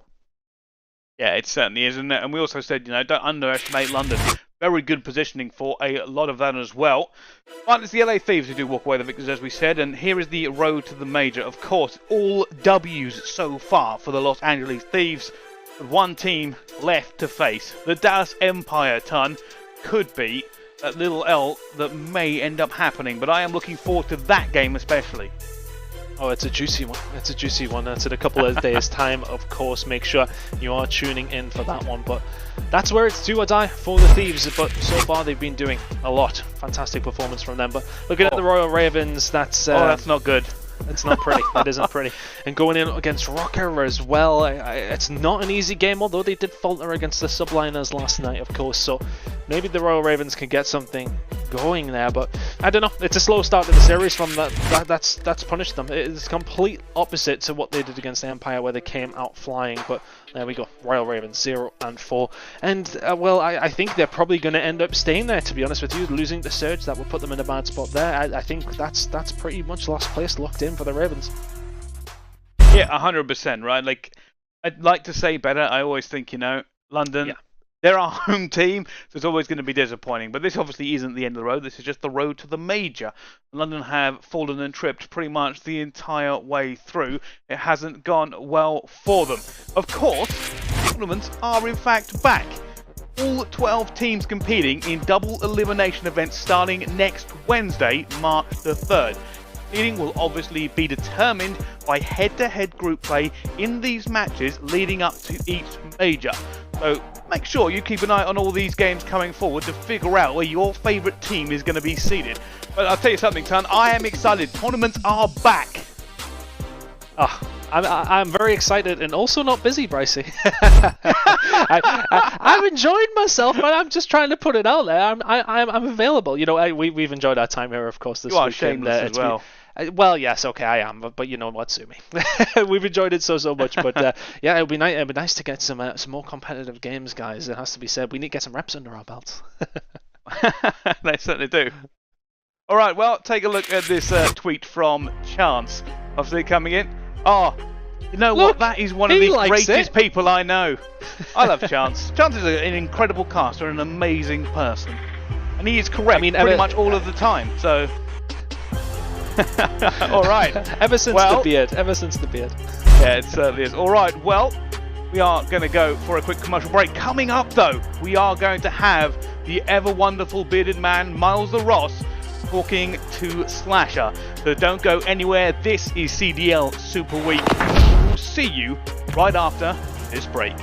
Yeah, it certainly is, and we also said, you know, don't underestimate London. Very good positioning for a lot of that as well. But it's the LA Thieves who do walk away the victors, as we said, and here is the road to the major. Of course, all W's so far for the Los Angeles Thieves. One team left to face. The Dallas Empire could be that little L that may end up happening, but I am looking forward to that game especially. Oh, it's a juicy one. It's a juicy one. That's in a couple of days' time, of course. Make sure you are tuning in for that one. But that's where it's do or die for the Thieves. But so far, they've been doing a lot. Fantastic performance from them. But looking at the Royal Ravens, that's not good. It's not pretty. That isn't pretty. And going in against Røkkr as well, it's not an easy game, although they did falter against the Subliners last night, of course. So maybe the Royal Ravens can get something going there, but I don't know. It's a slow start to the series from that's punished them. It's complete opposite to what they did against the Empire, where they came out flying. But there we go. Royal Ravens 0 and 4, and well, I think they're probably going to end up staying there. To be honest with you, losing the Surge, that would put them in a bad spot there. I think that's pretty much last place locked in for the Ravens. Yeah, 100%, right? Like, I'd like to say better. I always think, you know, London, they're our home team, so it's always going to be disappointing. But this obviously isn't the end of the road. This is just the road to the major. London have fallen and tripped pretty much the entire way through. It hasn't gone well for them. Of course, tournaments are in fact back. All 12 teams competing in double elimination events starting next Wednesday, March the 3rd. Seeding will obviously be determined by head-to-head group play in these matches leading up to each major. So make sure you keep an eye on all these games coming forward to figure out where your favourite team is going to be seeded. But I'll tell you something, son, I am excited. Tournaments are back. I'm very excited and also not busy, Brycey. I've enjoyed myself, but I'm just trying to put it out there. I'm available. You know, we've enjoyed our time here, of course, this weekend. You are shameless as well. Well, yes, okay, I am, but you know what, sue me. We've enjoyed it so much, but yeah, it'd be nice to get some more competitive games, guys. It has to be said. We need to get some reps under our belts. They certainly do. All right, well, take a look at this tweet from Chance. Obviously coming in. Oh, you know what? That is one of the greatest people I know. I love Chance. Chance is an incredible caster, an amazing person, and he is correct pretty much all of the time. So. All right. Ever since the beard. Yeah, it certainly is. All right. Well, we are going to go for a quick commercial break. Coming up, though, we are going to have the ever wonderful bearded man, Miles the Ross, talking to Slasher. So don't go anywhere. This is CDL Super Week. We'll see you right after this break.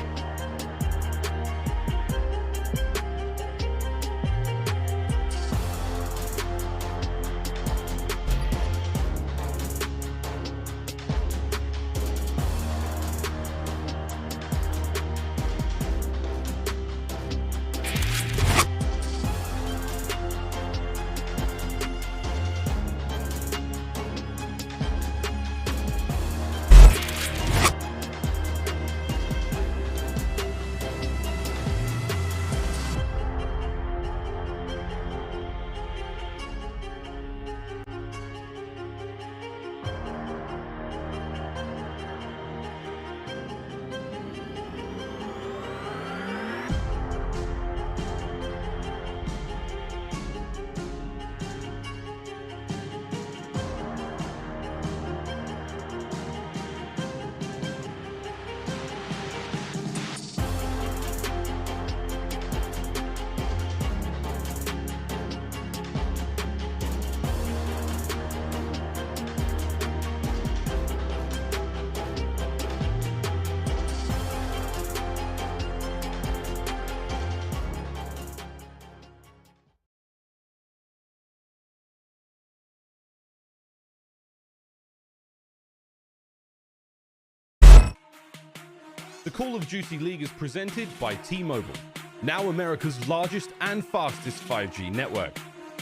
The Call of Duty League is presented by T-Mobile, now America's largest and fastest 5G network.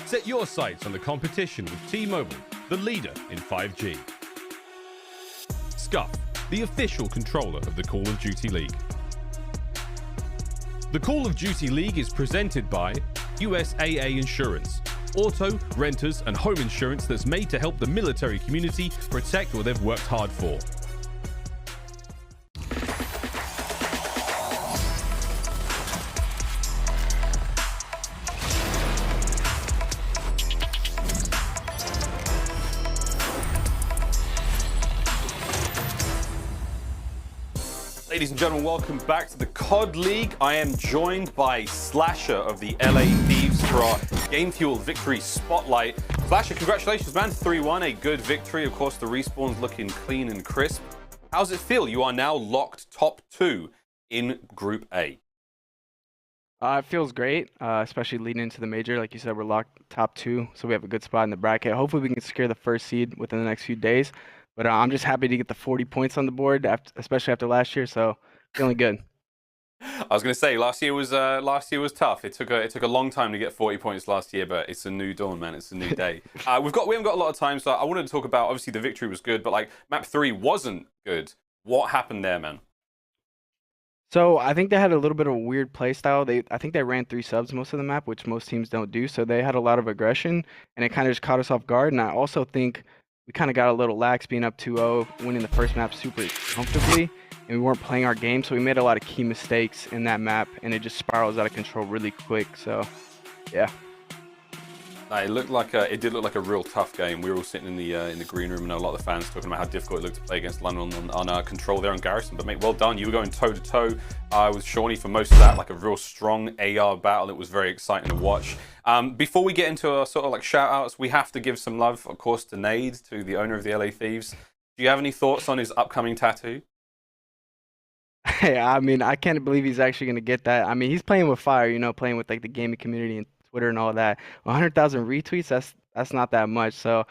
Set your sights on the competition with T-Mobile, the leader in 5G. Scump, the official controller of the Call of Duty League. The Call of Duty League is presented by USAA Insurance, auto, renters, and home insurance that's made to help the military community protect what they've worked hard for. Ladies and gentlemen, welcome back to the COD League. I am joined by Slasher of the LA Thieves for our Game Fuel Victory Spotlight. Slasher, congratulations, man. 3-1, a good victory. Of course, the respawn's looking clean and crisp. How does it feel? You are now locked top 2 in Group A. It feels great, especially leading into the major. Like you said, we're locked top 2, so we have a good spot in the bracket. Hopefully, we can secure the first seed within the next few days. But I'm just happy to get the 40 points on the board, especially after last year. So feeling good. I was going to say last year was tough. It took a long time to get 40 points last year, but it's a new dawn, man. It's a new day. we haven't got a lot of time, so I wanted to talk about, obviously the victory was good, but like map 3 wasn't good. What happened there, man? So I think they had a little bit of a weird play style. I think they ran 3 subs most of the map, which most teams don't do. So they had a lot of aggression, and it kind of just caught us off guard. And I also think we kind of got a little lax being up 2-0, winning the first map super comfortably, and we weren't playing our game, so we made a lot of key mistakes in that map, and it just spirals out of control really quick. So, yeah. It did look like a real tough game. We were all sitting in the green room, and a lot of the fans talking about how difficult it looked to play against London on control there on Garrison. But mate, well done. You were going toe to toe with Shawnee for most of that, like a real strong AR battle. It was very exciting to watch. Before we get into our sort of like shout outs, we have to give some love, of course, to Nade, to the owner of the LA Thieves. Do you have any thoughts on his upcoming tattoo? Hey, I mean, I can't believe he's actually going to get that. I mean, he's playing with fire, you know, playing with like the gaming community and Twitter and all that. 100,000 retweets, that's not that much. So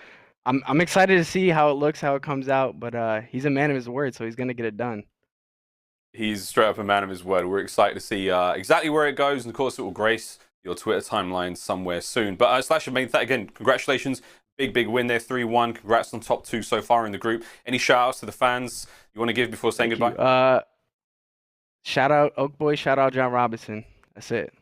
I'm excited to see how it looks, how it comes out. But he's a man of his word, so he's gonna get it done. He's straight up a man of his word. We're excited to see exactly where it goes, and of course it will grace your Twitter timeline somewhere soon. But Slasher, again, congratulations. Big win there, 3-1. Congrats on top 2 so far in the group. Any shout outs to the fans you want to give before saying goodbye? Shout out Oak Boy, shout out John Robinson. That's it.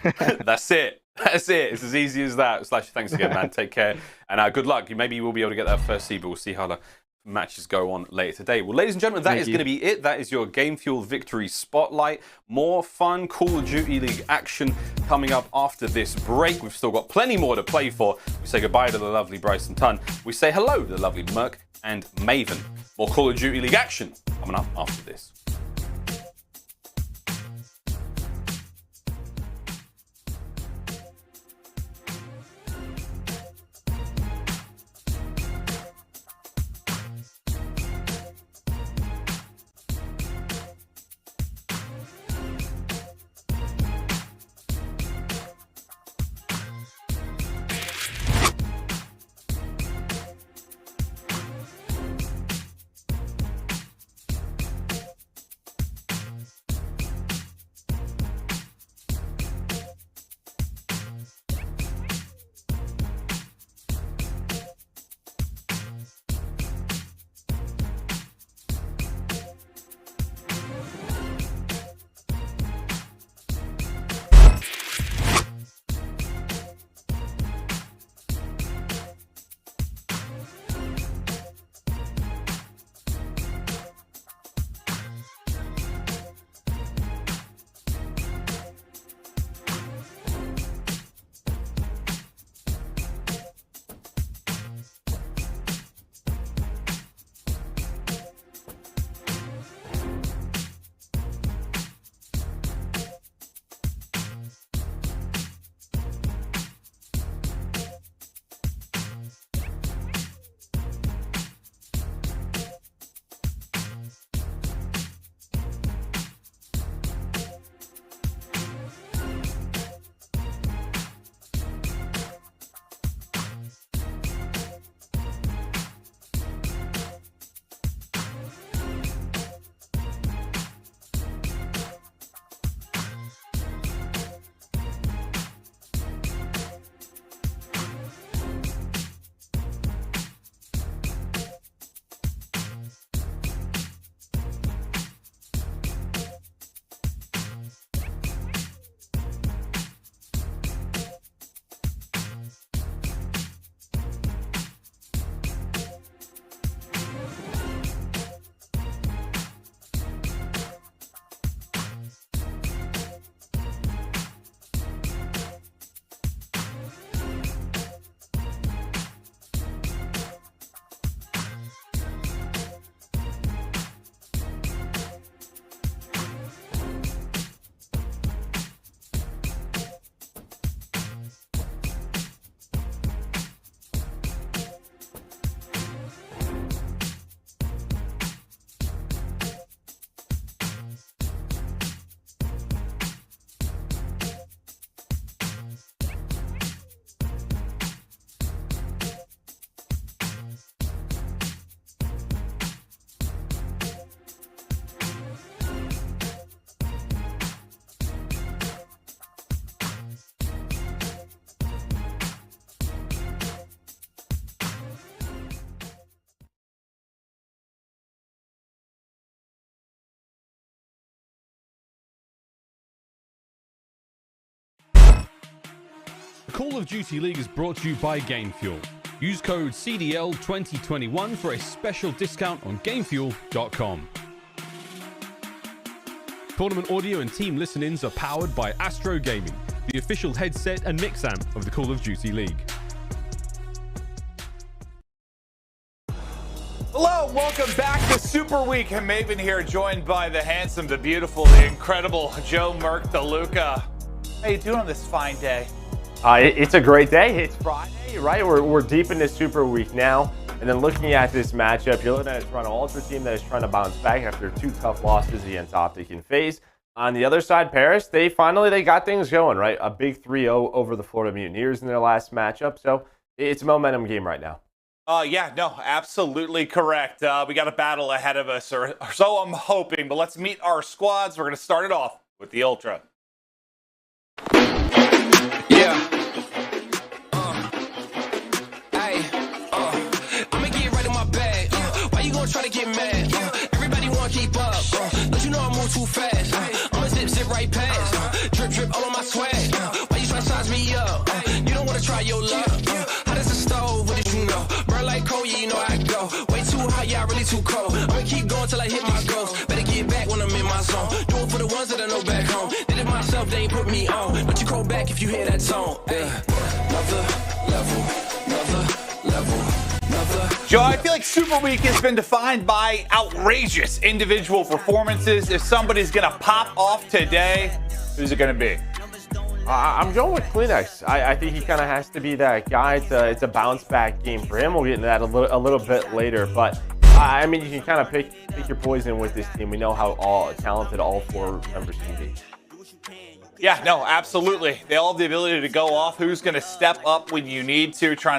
That's it. It's as easy as that. Slasher, thanks again, man. Take care. And good luck. Maybe you will be able to get that first seed, but we'll see how the matches go on later today. Well, ladies and gentlemen, that is going to be it. That is your Game Fuel Victory Spotlight. More fun Call of Duty League action coming up after this break. We've still got plenty more to play for. We say goodbye to the lovely Bryson Tunn. We say hello to the lovely Merc and Maven. More Call of Duty League action coming up after this. Call of Duty League is brought to you by GameFuel. Use code CDL2021 for a special discount on GameFuel.com. Tournament audio and team listen-ins are powered by Astro Gaming, the official headset and mix amp of the Call of Duty League. Hello, welcome back to Super Week. Maven here, joined by the handsome, the beautiful, the incredible Joe Merck DeLuca. How you doing on this fine day? It's a great day. It's Friday, right? We're deep into Super Week now. And then looking at this matchup, you're looking at a Toronto Ultra team that is trying to bounce back after 2 tough losses against OpTic and FaZe. On the other side, Paris, they got things going, right? A big 3-0 over the Florida Mutineers in their last matchup. So it's a momentum game right now. Yeah, no, absolutely correct. We got a battle ahead of us, or so I'm hoping. But let's meet our squads. We're going to start it off with the Ultra. Yeah. I'ma get right in my bag. Why you gonna try to get mad? Everybody wanna keep up. Don't you know I move too fast? I'ma zip right past. Drip all on my swag. Why you try to size me up? You don't wanna try your luck. Hot as a stove, what did you know? Burn like coal, yeah, you know I go. Way too hot, yeah, really too cold. I'ma keep going till I hit my goals. Better get back when I'm in my zone. Do it for the ones that I know back home. Did it myself, they ain't put me on. But you call back if you hear that tone. Another level. Joe, I feel like Super Week has been defined by outrageous individual performances. If somebody's going to pop off today, who's it going to be? I'm going with Kleenex. I think he kind of has to be that guy. It's a bounce back game for him. We'll get into that a little bit later. But I mean, you can kind of pick your poison with this team. We know how talented all 4 members can be. Yeah, no, absolutely. They all have the ability to go off. Who's going to step up when you need to, trying